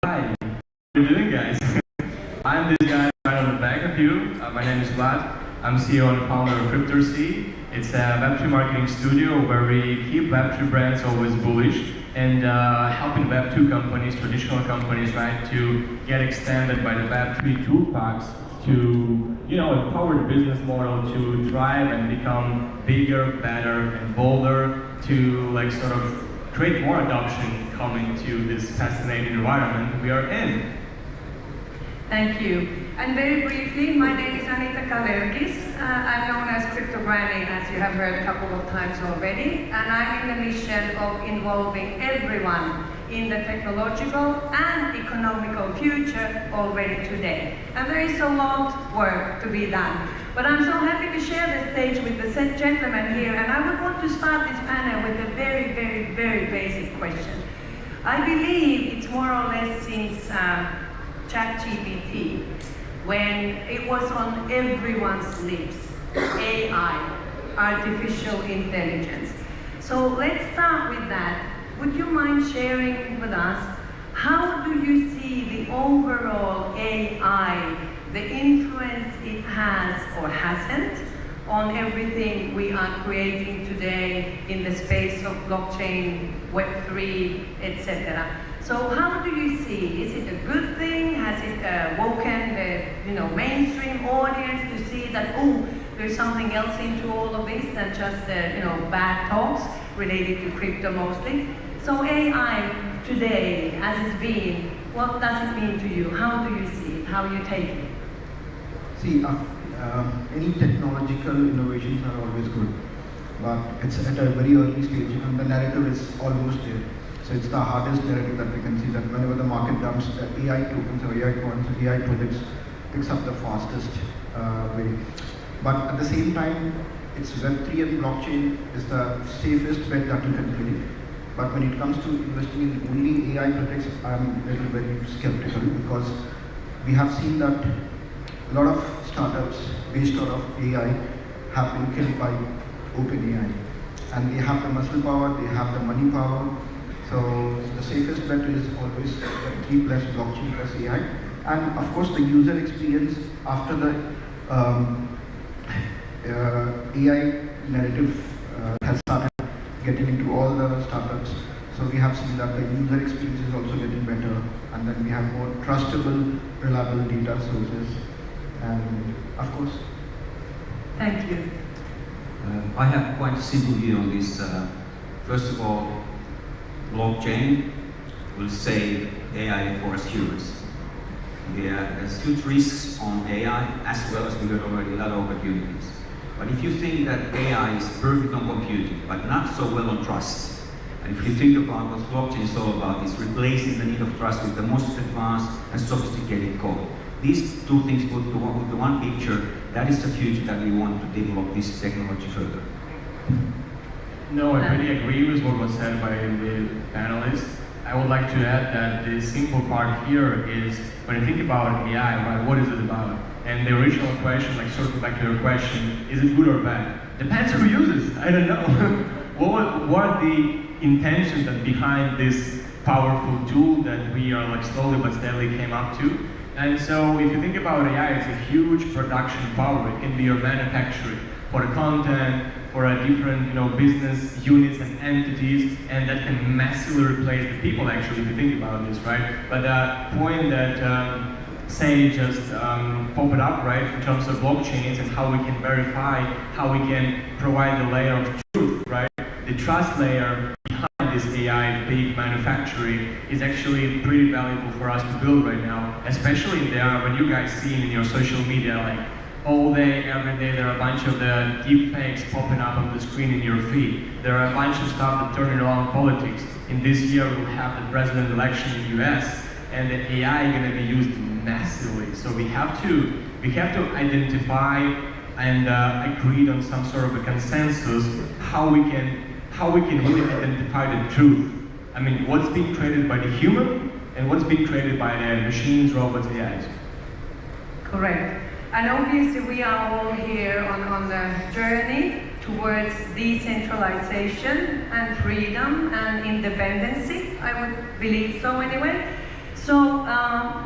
Hi. How are you doing, guys? I'm this guy right on the back of you. My name is Vlad. I'm CEO and founder of Cryptoverse. It's a Web3 marketing studio where we keep Web3 brands always bullish and helping Web2 companies, traditional companies, right, to get extended by the Web3 toolbox to, you know, empower the business model to thrive and become bigger, better, and bolder, to like sort of create more adoption coming to this fascinating environment we are in. Thank you. And very briefly, my name is Anita Kalergis. I'm known as Crypto Granny, as you have heard a couple of times already. And I'm in the mission of involving everyone in the technological and economical future already today. And there is a lot of work to be done. But I'm so happy to share the stage with the gentleman here. And I would want to start this panel with a very, very, very basic question. I believe it's more or less since ChatGPT, when it was on everyone's lips, AI, artificial intelligence. So let's start with that. Would you mind sharing with us, how do you see the overall AI, the influence it has or hasn't on everything we are creating today in the space of blockchain, Web3, etc.? So how do you see? Is it a good thing? Has it woken the mainstream audience to see that, oh, there's something else into all of this than just bad talks related to crypto mostly? So AI today, as it's been, what does it mean to you? How do you see it? How you take it? See, any technological innovations are always good, but it's at a very early stage and the narrative is almost there. So it's the hardest narrative that we can see, that whenever the market dumps the AI tokens or AI coins, AI projects picks up the fastest way. But at the same time, it's Web3 and blockchain is the safest bet that you can play. But when it comes to investing in only AI projects, I'm very skeptical, because we have seen that a lot of startups based out of AI have been killed by OpenAI. And they have the muscle power, they have the money power. So the safest bet is always Web3 plus blockchain plus AI. And of course the user experience after the AI narrative has started getting into all the startups. So we have seen that the user experience is also getting better, and then we have more trustable, reliable data sources. And of course. Thank you. I have quite a simple view on this. First of all, blockchain will save AI for us humans. There's huge risks on AI, as well as we got already a lot of opportunities. But if you think that AI is perfect on computing, but not so well on trust, and if you think about what blockchain is all about, it's replacing the need of trust with the most advanced and sophisticated code. These two things put to one picture, that is the future that we want to develop this technology further. No, I really agree with what was said by the panelists. I would like to add that the simple part here is, when you think about AI, right, what is it about? And the original question, like circling back to your question, is it good or bad? Depends who uses. I don't know. what are the intentions that behind this powerful tool that we are like slowly but steadily came up to? And so if you think about AI, it's a huge production power. It can be your manufacturing for the content, for a different business units and entities, and that can massively replace the people actually, if you think about this, right? But the point that Say just popped up, right, in terms of blockchains and how we can verify, how we can provide the layer of truth, right? The trust layer behind this AI big manufacturing is actually pretty valuable for us to build right now, especially when you guys see in your social media, like all day, every day, there are a bunch of the deep fakes popping up on the screen in your feed. There are a bunch of stuff that turn around politics. In this year, we'll have the president election in the US, and the AI is going to be used massively. So we have to identify and agree on some sort of a consensus how we can really identify the truth. I mean, what's being created by the human and what's being created by the machines, robots, AIs. Correct. And obviously we are all here on the journey towards decentralization and freedom and independency. I would believe so anyway. So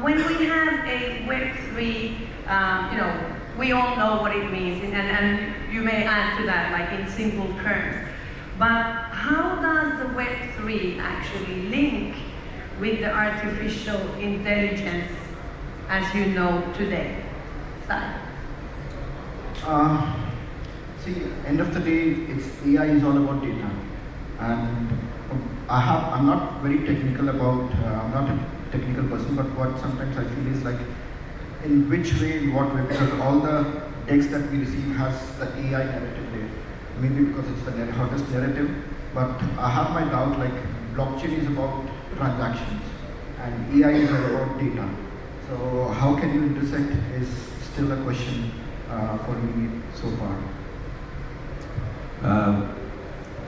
when we have a Web3, we all know what it means, and you may add to that like in simple terms. But how does the Web3 actually link with the artificial intelligence as you know today? See, end of the day, AI is all about data, and I'm not very technical about. I'm not a technical person, but what sometimes I feel is like, in which way, in what way, because all the text that we receive has the AI narrative there. Maybe because it's the hottest narrative, but I have my doubt. Like, blockchain is about transactions, and AI is about data. So how can you intersect is still a question for me so far.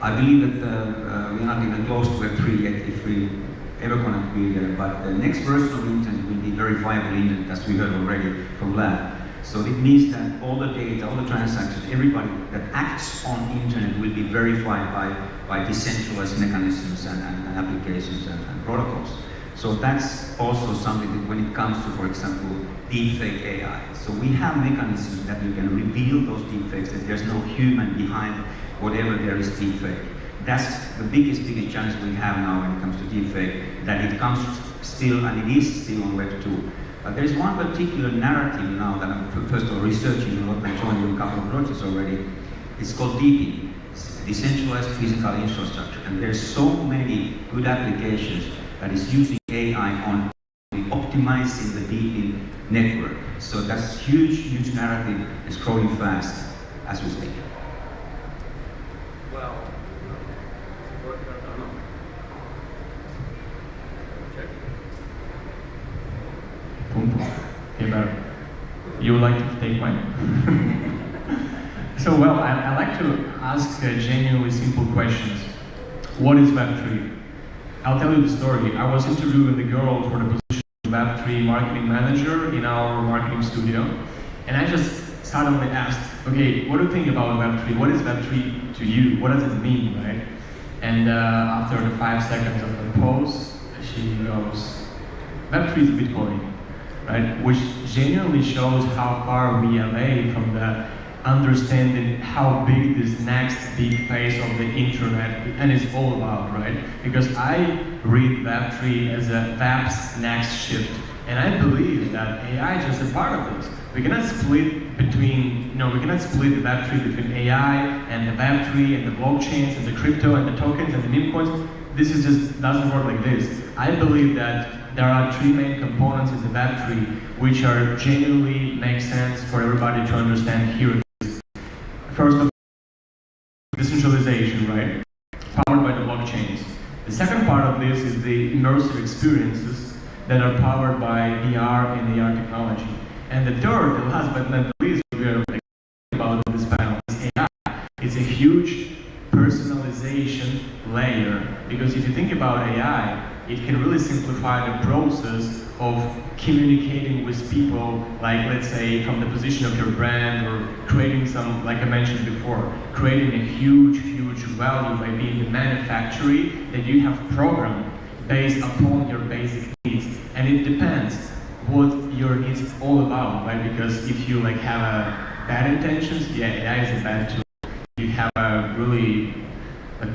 I believe that we're not even close to Web3 yet if we ever going to be there, but the next version of internet will be verifiable internet, as we heard already from Vlad. So it means that all the data, all the transactions, everybody that acts on internet will be verified by decentralized mechanisms and applications and protocols. So that's also something that when it comes to, for example, deepfake AI. So we have mechanisms that you can reveal those deepfakes, that there's no human behind whatever there is deepfake. That's the biggest challenge we have now when it comes to deepfake, that it comes still, and it is still on Web 2. But there's one particular narrative now that I'm first of all researching a lot and joining a couple of projects already. It's called DP, Decentralized Physical Infrastructure. And there's so many good applications that is using AI on optimizing the DP network. So that's huge narrative. It's growing fast as we speak. Well, Okay, but you would like to take mine? So, well, I like to ask genuinely simple questions. What is Web3? I'll tell you the story. I was interviewing the girl for the position of Web3 marketing manager in our marketing studio, and I just suddenly asked, okay, what do you think about Web3? What is Web3 to you? What does it mean, right? And after the 5 seconds of the pause, she goes, Web3 is Bitcoin. Right? Which genuinely shows how far we are away from the understanding how big this next big phase of the internet and it's all about, right? Because I read Web3 as a web's next shift, and I believe that AI is just a part of this. We cannot split between, we cannot split the Web3 between AI and the Web3 and the blockchains and the crypto and the tokens and the meme coins. This is just doesn't work like this. I believe that there are 3 main components in the Web3 which are genuinely make sense for everybody to understand here. First of all, decentralization, right? Powered by the blockchains. The second part of this is the immersive experiences that are powered by VR and AR technology. And the third, the last but not least, we are about this panel is AI. It's a huge personalization layer, because if you think about AI, it can really simplify the process of communicating with people, like let's say from the position of your brand, or creating some, like I mentioned before, creating a huge value by being the manufacturer that you have programmed based upon your basic needs. And it depends what your needs is all about, right? Because if you like have bad intentions, yeah, AI is a bad tool. You have a really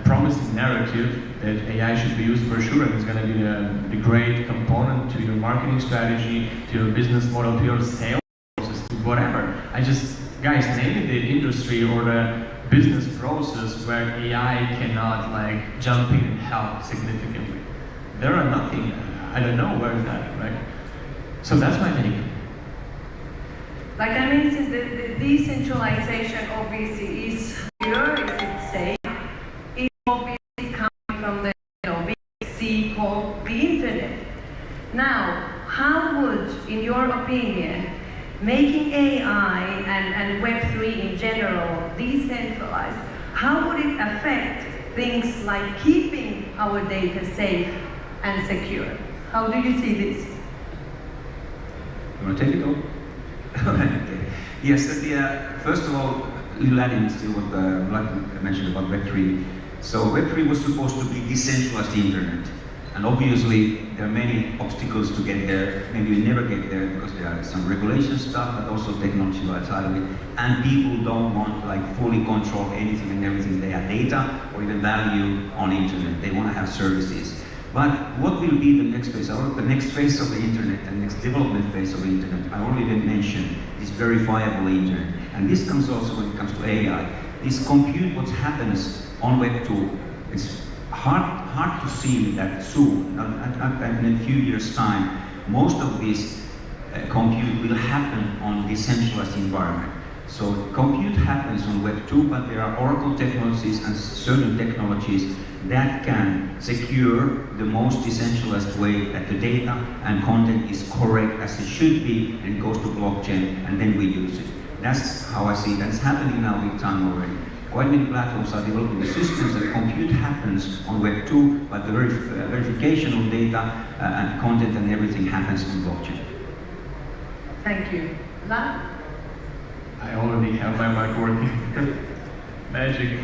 promising narrative that AI should be used for sure, and it's going to be the great component to your marketing strategy, to your business model, to your sales process, to whatever. Guys, name the industry or the business process where AI cannot like jump in and help significantly. There are nothing, I don't know where is that, right? So that's my take. Like I mentioned, the decentralization obviously is here, is it safe? It's obviously coming from the big C called the internet. Now, how would, in your opinion, making AI and Web3 in general decentralized, how would it affect things like keeping our data safe and secure? How do you see this? You want to take it all? Okay. Yes, first of all, little adding to what Vlad mentioned about Web3. So Web3 was supposed to be decentralized internet. And obviously, there are many obstacles to get there. Maybe you never get there because there are some regulation stuff, but also technology outside of it. And people don't want to like fully control anything and everything. They have data or even value on internet. They want to have services. But what will be the next phase? The next phase of the internet, the next development phase of the internet, I already mentioned this verifiable internet. And this comes also when it comes to AI. This compute, what happens on Web 2, it's hard to see that soon, in a few years' time. Most of this compute will happen on decentralized environment. So compute happens on Web 2, but there are Oracle technologies and certain technologies that can secure the most decentralized way that the data and content is correct as it should be, and it goes to blockchain, and then we use it. That's how I see it. That's happening now big time already. Quite many platforms are developing the systems that compute happens on Web 2, but the verification of data and content and everything happens on blockchain. Thank you. Vlad? I already have my mic working. Magic.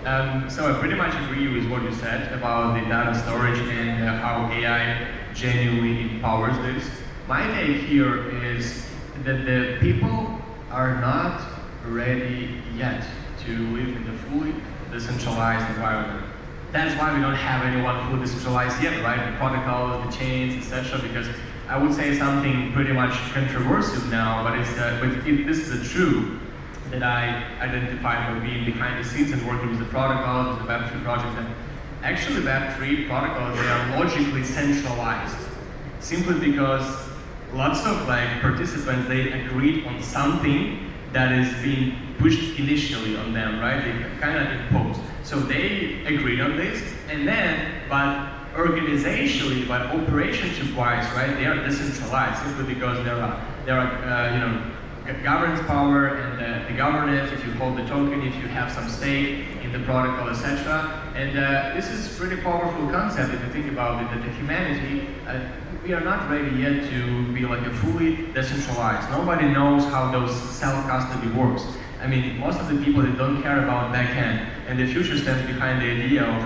Yeah. So I pretty much agree with what you said about the data storage and how AI genuinely empowers this. My take here is that the people are not ready yet to live in the fully decentralized environment. That's why we don't have anyone fully decentralized yet, right? The protocols, the chains, etc. Because I would say something pretty much controversial now, but this is a truth that I identified by being behind the scenes and working with the protocols, with the Web3 projects. And actually, Web3 protocols, they are logically centralized, simply because lots of participants, they agreed on something that is being pushed initially on them, right? They kind of imposed. So they agreed on this, and then, but organizationally, but operationship-wise, right, they are decentralized simply because there are governance power and the governance, if you hold the token, if you have some stake in the protocol, etc. And this is a pretty powerful concept if you think about it, that the humanity, we are not ready yet to be like a fully decentralized. Nobody knows how those self-custody works. I mean, most of the people that don't care about backend, and the future stands behind the idea of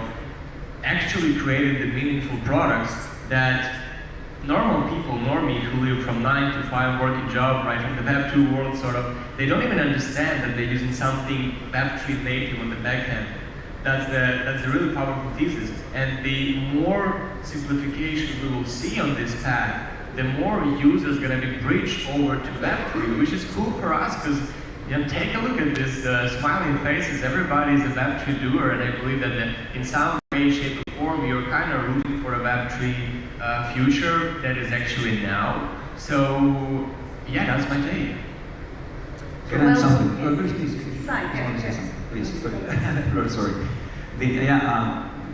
actually creating the meaningful products that normal people, normie, who live from 9 to 5 working job, right, from the Web2 world sort of, they don't even understand that they're using something Web3 native on the back end. That's the really powerful thesis. And the more simplification we will see on this path, the more users are going to be bridged over to Web3, which is cool for us because take a look at this smiling faces. Everybody's a Web3 doer, and I believe that in some way, shape, or form, you're kind of rooting for a Web3 future that is actually now. So, yeah, that's my take. Can I add something? Please. Sorry.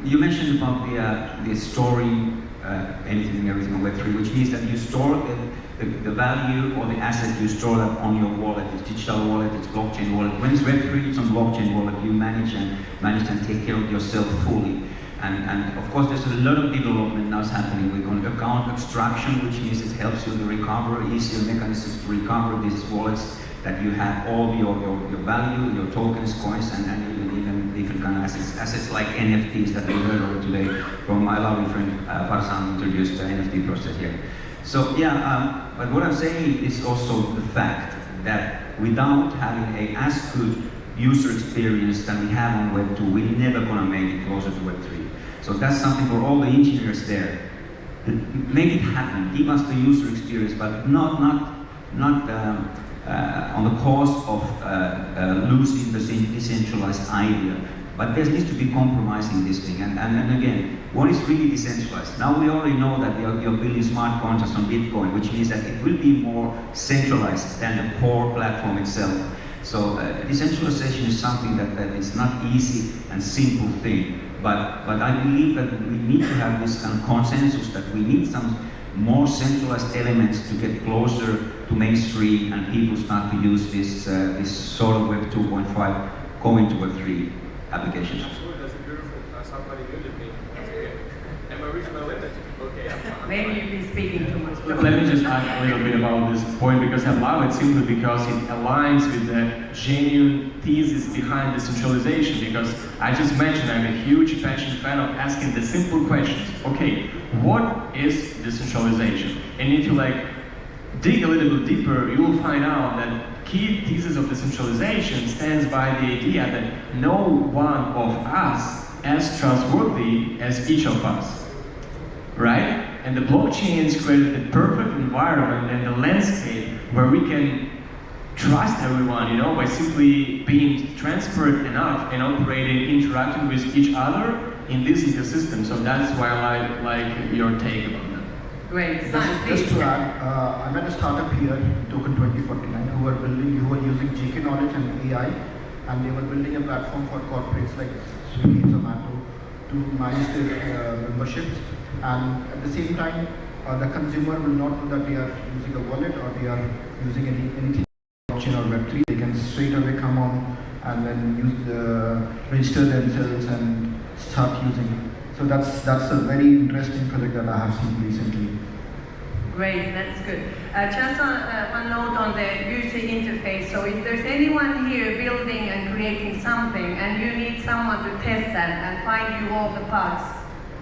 You mentioned about the storing anything and everything on Web3, which means that you store the value or the asset you store that on your wallet. It's digital wallet, it's blockchain wallet. When it's Web3, it's on blockchain wallet. You manage and take care of yourself fully. And of course, there's a lot of development now happening with account abstraction, which means it helps you to recover easier mechanisms to recover these wallets that you have all your value, your tokens, coins, and even different kind of assets like NFTs that we heard over today from my lovely friend Farzan introduced the NFT process here. So yeah, but what I'm saying is also the fact that without having as good user experience than we have on Web 2, we're never going to make it closer to Web 3. So that's something for all the engineers there. Make it happen. Give us the user experience, but not on the cost of losing the decentralized idea. But there needs to be compromise in this thing. And again, what is really decentralized? Now we already know that you're building smart contracts on Bitcoin, which means that it will be more centralized than the core platform itself. So decentralization is something that is not easy and simple thing. But I believe that we need to have this kind of consensus that we need some more centralized elements to get closer to mainstream and people start to use this sort of Web 2.5 going to Web 3 applications. Absolutely, that's beautiful. Somebody muted me. That's okay. Am I reaching my limit? Okay, I'm fine. Maybe you've been speaking too much. Let me just add a little bit about this point, because I love it simply because it aligns with the genuine thesis behind decentralization. Because I just mentioned I'm a huge passionate fan of asking the simple questions. Okay, what is decentralization? And if you dig a little bit deeper, you will find out that key thesis of decentralization stands by the idea that no one of us as trustworthy as each of us, right? And the blockchains created the perfect environment and the landscape where we can trust everyone, by simply being transparent enough and operating, interacting with each other in this ecosystem. So that's why I like your take about that. Great. Just to add, I met a startup here, Token 2049, who were using GK knowledge and AI, and they were building a platform for corporates like Swiggy, Zomato to manage their memberships. And at the same time, the consumer will not know that they are using a wallet or they are using anything blockchain or Web3. They can straight away come on and then register themselves and start using it. So that's a very interesting project that I have seen recently. Great, that's good. Just one note on the user interface. So if there's anyone here building and creating something and you need someone to test that and find you all the bugs,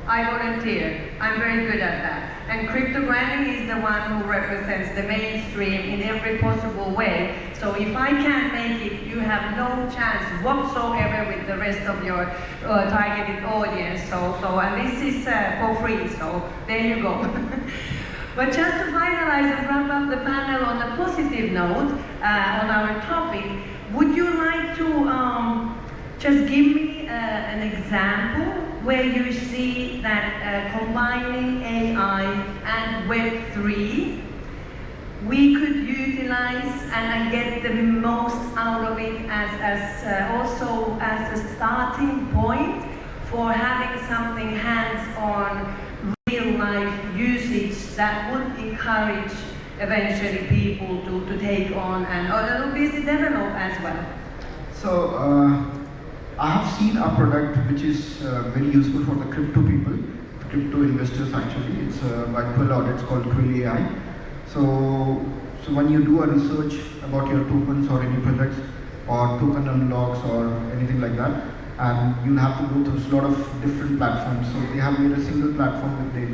I volunteer. I'm very good at that. And cryptogranning is the one who represents the mainstream in every possible way. So if I can't make it, you have no chance whatsoever with the rest of your targeted audience. And this is for free, so there you go. But just to finalize and wrap up the panel on a positive note on our topic, would you like to just give me an example where you see that combining AI and Web3, we could utilize and get the most out of it also as a starting point for having something hands-on, real-life usage that would encourage eventually people to take on and obviously develop as well? So I have seen a product which is very useful for the crypto people, crypto investors actually. It's by Quill, it's called Quill AI. So when you do a research about your tokens or any projects or token unlocks or anything like that, and you'll have to go through a lot of different platforms. So they have made a single platform with the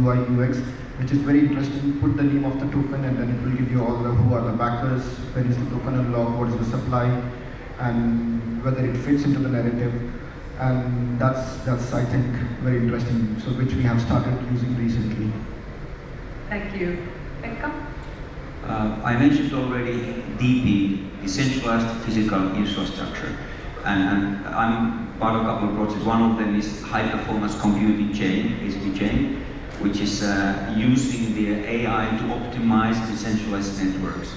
UI UX, which is very interesting. Put the name of the token and then it will give you all who are the backers, when is the token unlock, what is the supply, and whether it fits into the narrative. And that's I think very interesting, so which we have started using recently. Thank you. Pekka? I mentioned already DP, decentralized physical infrastructure, and I'm part of a couple of projects. One of them is high performance computing chain, HPC chain, which is using the AI to optimize decentralized networks.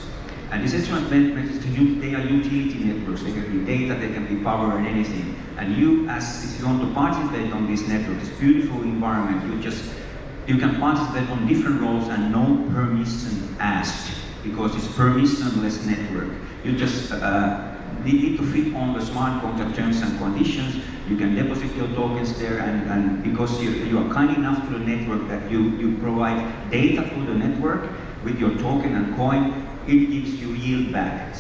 And decentralized networks, they are utility networks. They can be data, they can be power, and anything. And you, if you want to participate on this network, this beautiful environment, you can participate on different roles and no permission asked, because it's permissionless network. You just need to fit on the smart contract terms and conditions, You can deposit your tokens there, and because you are kind enough to the network that you provide data to the network with your token and coin, it gives you yield back.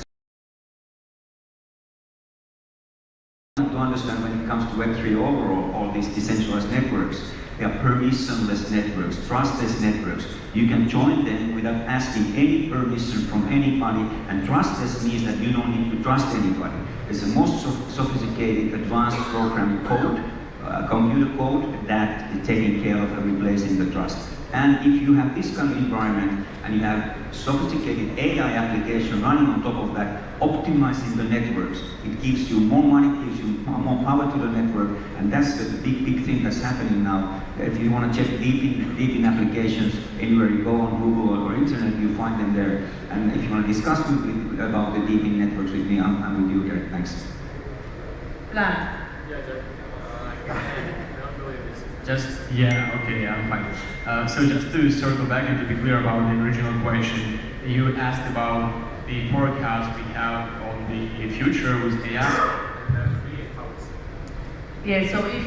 To understand when it comes to Web3 overall, all these decentralized networks, they are permissionless networks, trustless networks. You can join them without asking any permission from anybody, and trustless means that you don't need to trust anybody. It's the most sophisticated, advanced program code, computer code that is taking care of replacing the trust. And if you have this kind of environment and you have sophisticated AI application running on top of that, optimizing the networks, it gives you more money, gives you more power to the network, and that's the big thing that's happening now. If you want to check deep in applications, anywhere you go on Google or internet, you find them there. And if you want to discuss about the deep in networks with me, I'm with you here. Thanks. Vlad. Okay, I'm fine. So just to circle back and to be clear about the original question, you asked about the forecast we have on the future with AI. Yeah, so if,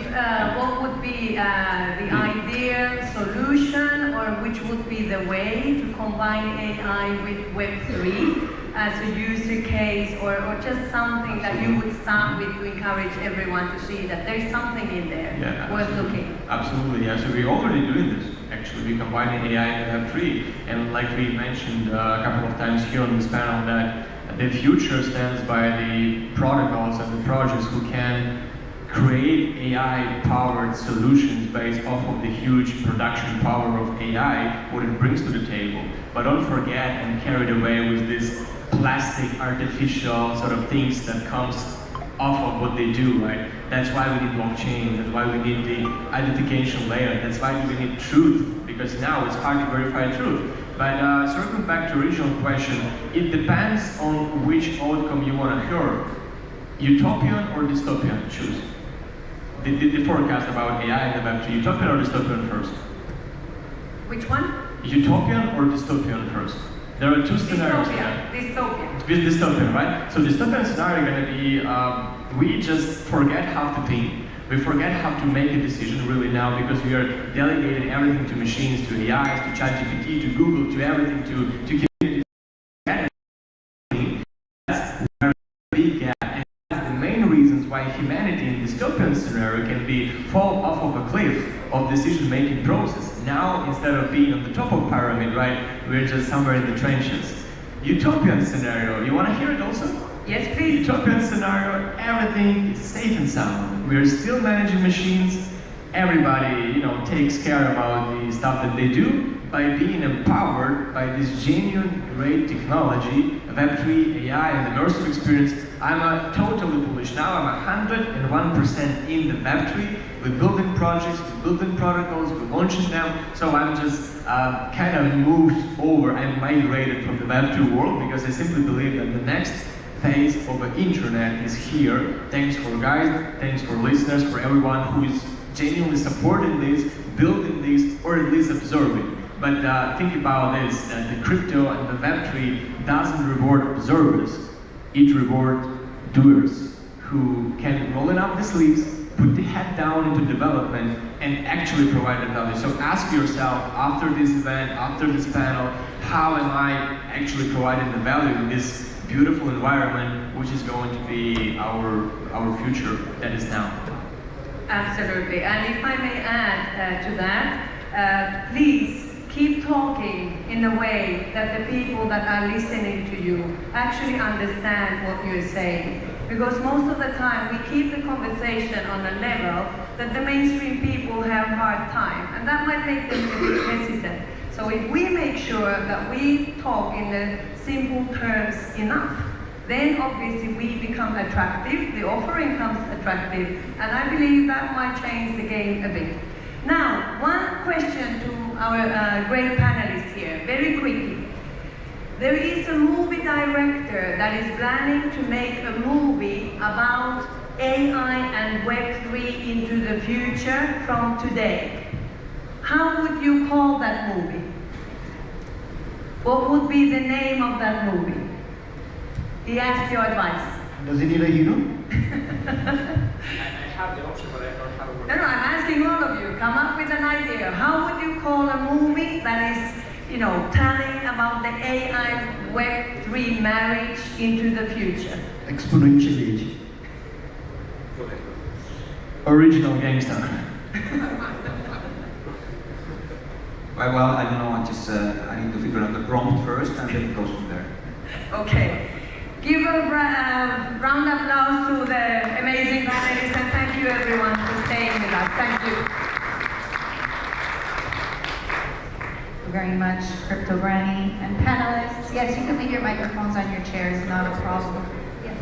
what would be the ideal solution, or which would be the way to combine AI with Web3 as a user case, or just something that you would start with to encourage everyone to see that there's something in there worth looking? Absolutely, yeah. So we're already doing this. Actually, we're combining AI and Web3, and like we mentioned a couple of times here on this panel, that the future stands by the protocols and the projects who can create AI-powered solutions based off of the huge production power of AI, what it brings to the table. But don't forget and carried away with this plastic, artificial sort of things that comes off of what they do, right? That's why we need blockchain, that's why we need the identification layer, that's why we need truth, because now it's hard to verify truth. But circling back to the original question, it depends on which outcome you want to hear. Utopian or dystopian, choose. The forecast about AI and the Web3, utopian or dystopian first? Which one? Utopian or dystopian first? There are two scenarios there. Dystopian, right? So dystopian scenario is going to be, we just forget how to think. We forget how to make a decision really now, because we are delegating everything to machines, to AIs, to ChatGPT, to Google, to everything, to community. That's where the big gap. And that's the main reasons why humanity in dystopian scenario can fall off of a cliff of decision-making process. Now, instead of being on the top of pyramid, right, we're just somewhere in the trenches. Utopian scenario, you want to hear it also? Yes, please. Utopian scenario, everything is safe and sound. We're still managing machines. Everybody, takes care about the stuff that they do by being empowered by this genuine, great technology, Web3, AI, and immersive experience. I'm totally bullish now. I'm 101% in the Web3. We're building projects, we're building protocols, we're launching them. So I'm just kind of moved over and migrated from the Web2 world, because I simply believe that the next phase of the internet is here. Thanks for guys, thanks for listeners, for everyone who is genuinely supporting this, building this, or at least observing. But think about this, that the crypto and the Web3 doesn't reward observers, it rewards doers who can roll up the sleeves, put the head down into development, and actually provide the value. So ask yourself, after this event, after this panel, how am I actually providing the value in this beautiful environment, which is going to be our future that is now. Absolutely. And if I may add to that, please keep talking in a way that the people that are listening to you actually understand what you're saying. Because most of the time we keep the conversation on a level that the mainstream people have a hard time, and that might make them a bit hesitant. So if we make sure that we talk in the simple terms enough, then obviously we become attractive, the offering comes attractive, and I believe that might change the game a bit. Now, one question to our great panelists here, very quickly. There is a movie director that is planning to make a movie about AI and Web3 into the future from today. How would you call that movie? What would be the name of that movie? He asked your advice. Does he need a hero? I have the option, but I don't have a word. No, I'm asking all of you, come up with an idea. How would you call a movie that is, you know, telling about the AI Web3 marriage into the future? Exponential age. Go ahead. Original gangster. Well, I don't know. I need to figure out the prompt first, and then it goes from there. Okay. Give a round of applause to the amazing panelists, and thank you everyone for staying with us. Thank you. Very much, Crypto Granny and panelists. Yes, you can leave your microphones on your chairs, not a problem. Yes.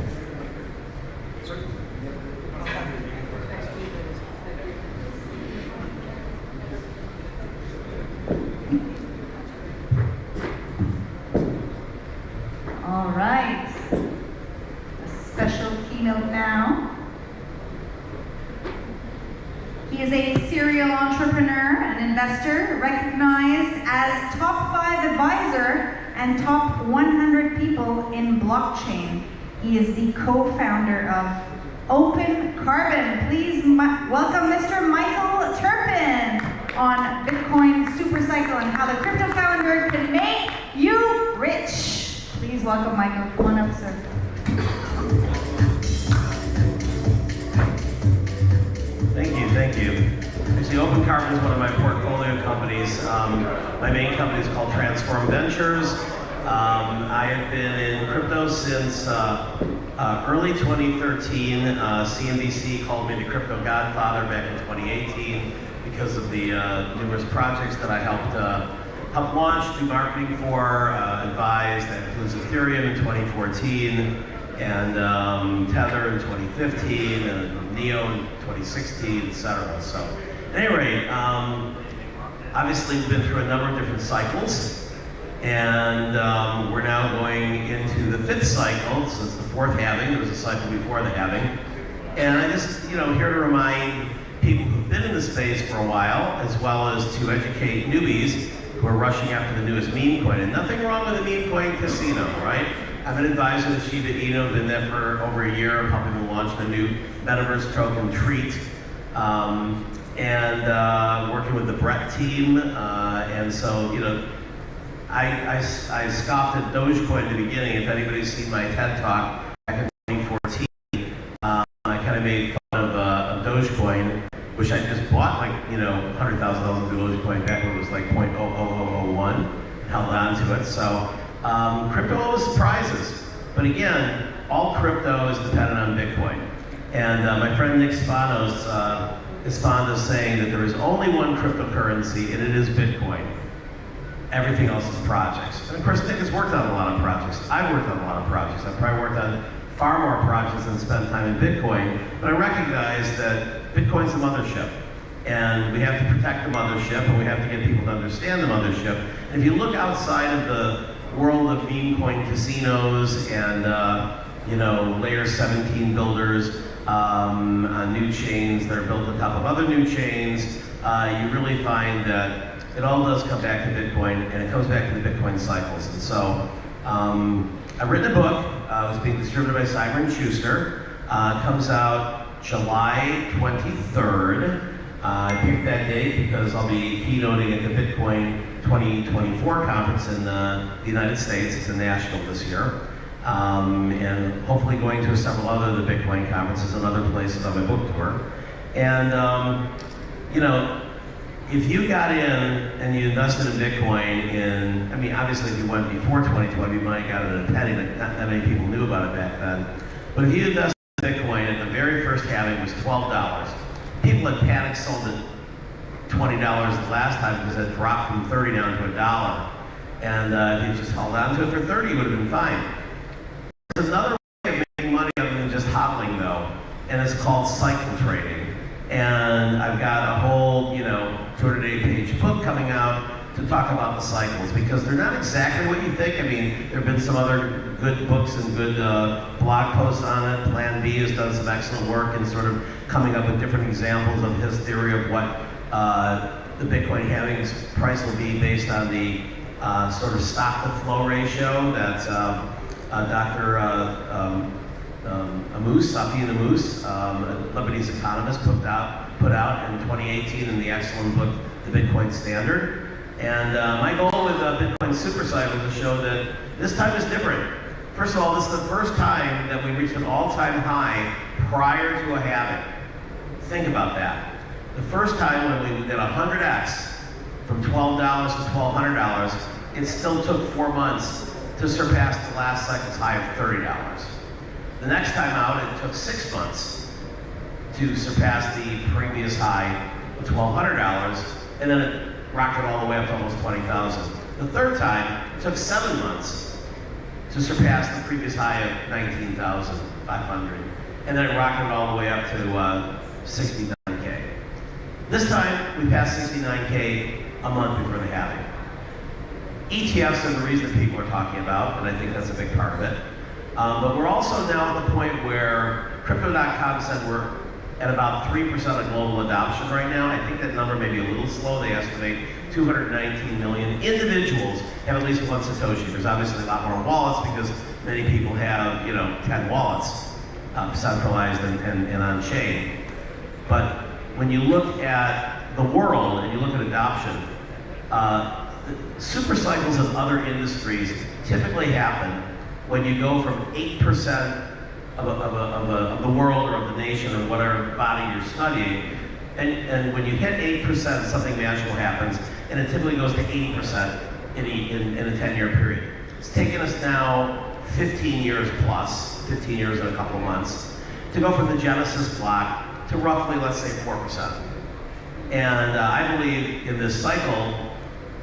All right. A special keynote now. He is a serial entrepreneur and investor, recognized as top 5 advisor and top 100 people in blockchain. He is the co-founder of Open Carbon. Please welcome Mr. Michael Turpin on Bitcoin Supercycle and how the crypto calendar can make you rich. Please welcome Michael. Come on up, sir. Thank you. Actually, Open Carbon is one of my portfolio companies. My main company is called Transform Ventures. I have been in crypto since early 2013. CNBC called me the crypto godfather back in 2018 because of the numerous projects that I helped launch, do marketing for, advise. That includes Ethereum in 2014, and Tether in 2015, and Neo in 2016, etc. So, at any rate, obviously we've been through a number of different cycles, and we're now going into the 5th cycle. So it's the 4th halving. There was a cycle before the halving, and I just, here to remind people who've been in the space for a while, as well as to educate newbies who are rushing after the newest meme coin. And nothing wrong with a meme coin casino, right? I'm an advisor to Shiba Inu, been there for over a year, helping them launch the new metaverse token Treat, and working with the Brett team. And so, I scoffed at Dogecoin in the beginning. If anybody's seen my TED Talk back in 2014, I kind of made fun of Dogecoin, which I just bought $100,000 of Dogecoin back when it was like 0.00001, held on to it. So crypto always surprises, but again, all crypto is dependent on Bitcoin. And my friend Nick Spanos is fond of saying that there is only one cryptocurrency, and it is Bitcoin. Everything else is projects. And of course, Nick has worked on a lot of projects. I've worked on a lot of projects. I've probably worked on far more projects than spent time in Bitcoin, but I recognize that Bitcoin's the mothership. And we have to protect the mothership, and we have to get people to understand the mothership. And if you look outside of the world of meme coin casinos and layer 17 builders on new chains that are built on top of other new chains, you really find that it all does come back to Bitcoin, and it comes back to the Bitcoin cycles. And so I've written a book. It's being distributed by Cyber & Schuster. It comes out July 23rd. I picked that date because I'll be keynoting at the Bitcoin 2024 conference in the United States. It's in Nashville this year. And hopefully going to several other of the Bitcoin conferences and other places on my book tour. And, if you got in and you invested in Bitcoin obviously if you went before 2020, you might have got it at a penny. Not that many people knew about it back then. But if you invested in Bitcoin at the very first halving, it was $12. People had panic sold at $20 the last time because it dropped from 30 down to $1. And if you just held on to it for 30, you would have been fine. There's another way of making money other than just hodling, though, and it's called cycle trading. And I've got a whole, 200-page book coming out to talk about the cycles, because they're not exactly what you think. There have been some other good books and good blog posts on it. Plan B has done some excellent work in sort of coming up with different examples of his theory of what the Bitcoin halving price will be based on the sort of stock to flow ratio that Dr. Safi Amous, a Lebanese economist, put out in 2018 in the excellent book, The Bitcoin Standard. And my goal with Bitcoin Supercycle is to show that this time is different. First of all, this is the first time that we reached an all-time high prior to a halving. Think about that. The first time when we did 100x from $12 to $1,200, it still took 4 months to surpass the last cycle's high of $30. The next time out, it took 6 months to surpass the previous high of $1,200, and then it rocketed all the way up to almost 20,000. The third time, it took 7 months to surpass the previous high of 19,500, and then it rocketed all the way up to 69K. This time, we passed 69K a month before the halving. ETFs are the reason people are talking about, and I think that's a big part of it. But we're also now at the point where Crypto.com said we're at about 3% of global adoption right now. I think that number may be a little slow. They estimate 219 million individuals have at least one Satoshi. There's obviously a lot more wallets because many people have, 10 wallets, centralized and on-chain. But when you look at the world and you look at adoption, super cycles of other industries typically happen when you go from 8% of the world or of the nation or whatever body you're studying, and when you hit 8%, something magical happens, and it typically goes to 80% in a 10-year period. It's taken us now 15 years plus, 15 years and a couple of months, to go from the Genesis block to roughly, let's say, 4%. And I believe in this cycle,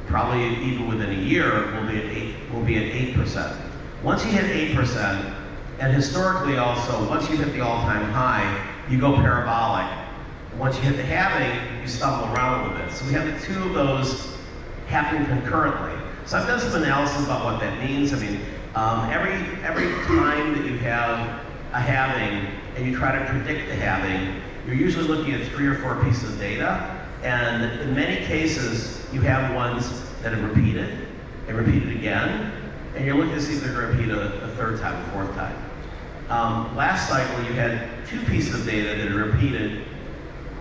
probably even within a year, we'll be at 8%. Once you hit 8%, and historically also, once you hit the all-time high, you go parabolic. Once you hit the halving, you stumble around a little bit. So we have the two of those happening concurrently. So I've done some analysis about what that means. I mean, every time that you have a halving and you try to predict the halving, you're usually looking at 3 or 4 pieces of data. And in many cases, you have ones that have repeated and repeated again. And you're looking to see if they're going to repeat a third time, a fourth time. Last cycle, you had 2 pieces of data that had repeated,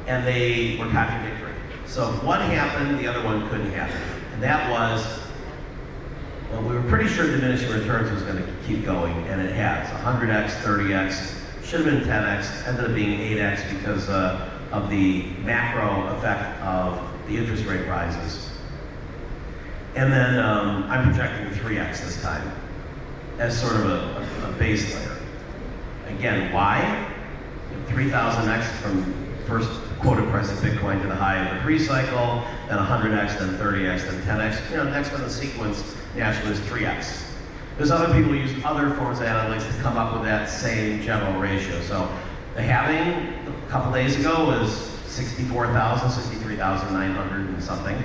and they were contradictory. So if one happened, the other one couldn't happen. And that was, well, we were pretty sure diminishing returns was going to keep going, and it has. 100x, 30x, should have been 10x, ended up being 8x because of the macro effect of the interest rate rises. And then I'm projecting 3x this time as sort of a base layer. Again, why? 3,000x from first quoted price of Bitcoin to the high of the pre-cycle, then 100x, then 30x, then 10x. Next one in the sequence naturally is 3x. There's other people who use other forms of analytics to come up with that same general ratio. So the halving a couple days ago was 64,000, 63,900 and something.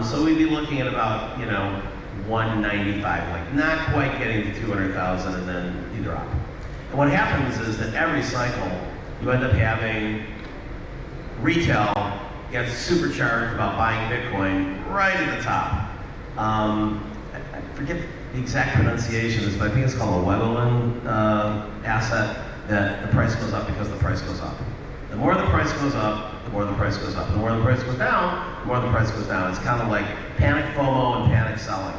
So we'd be looking at about, 195, like not quite getting to 200,000, and then you drop. And what happens is that every cycle, you end up having retail gets supercharged about buying Bitcoin right at the top. I forget the exact pronunciation of this, but I think it's called a Webelin asset, that the price goes up because the price goes up. The more the price goes up, the more the price goes up. The more the price goes down, the more the price goes down. It's kind of like panic FOMO and panic selling.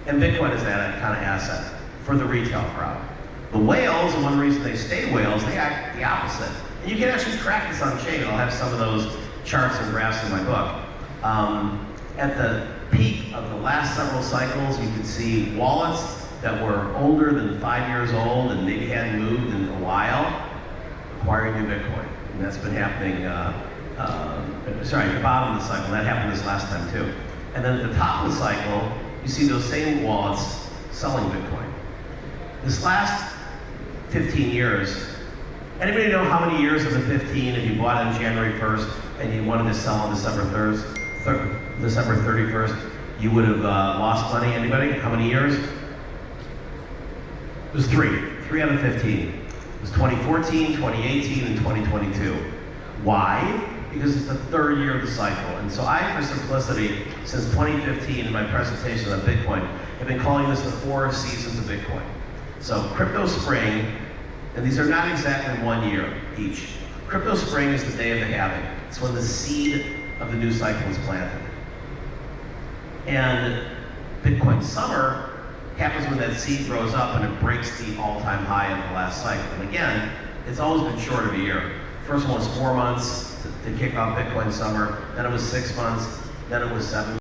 And Bitcoin is that kind of asset for the retail crowd. The whales, and one reason they stay whales, they act the opposite. And you can actually track this on chain. I'll have some of those charts and graphs in my book. At the peak of the last several cycles, you can see wallets that were older than 5 years old and maybe hadn't moved in a while, acquiring new Bitcoin. And that's been happening, at the bottom of the cycle. That happened this last time too. And then at the top of the cycle, you see those same wallets selling Bitcoin. This last 15 years, anybody know how many years of the 15, if you bought on January 1st and you wanted to sell on December 31st, you would have lost money? Anybody? How many years? It was 3 out of 15. It was 2014, 2018, and 2022. Why? Because it's the third year of the cycle. And so I, for simplicity, since 2015 in my presentation on Bitcoin, have been calling this the 4 seasons of Bitcoin. So crypto spring And these are not exactly 1 year each. Crypto spring is the day of the halving. It's when the seed of the new cycle is planted. And Bitcoin summer happens when that seed grows up and it breaks the all-time high of the last cycle. And again, it's always been short of a year. First one was 4 months to kick off Bitcoin summer, then it was 6 months, then it was 7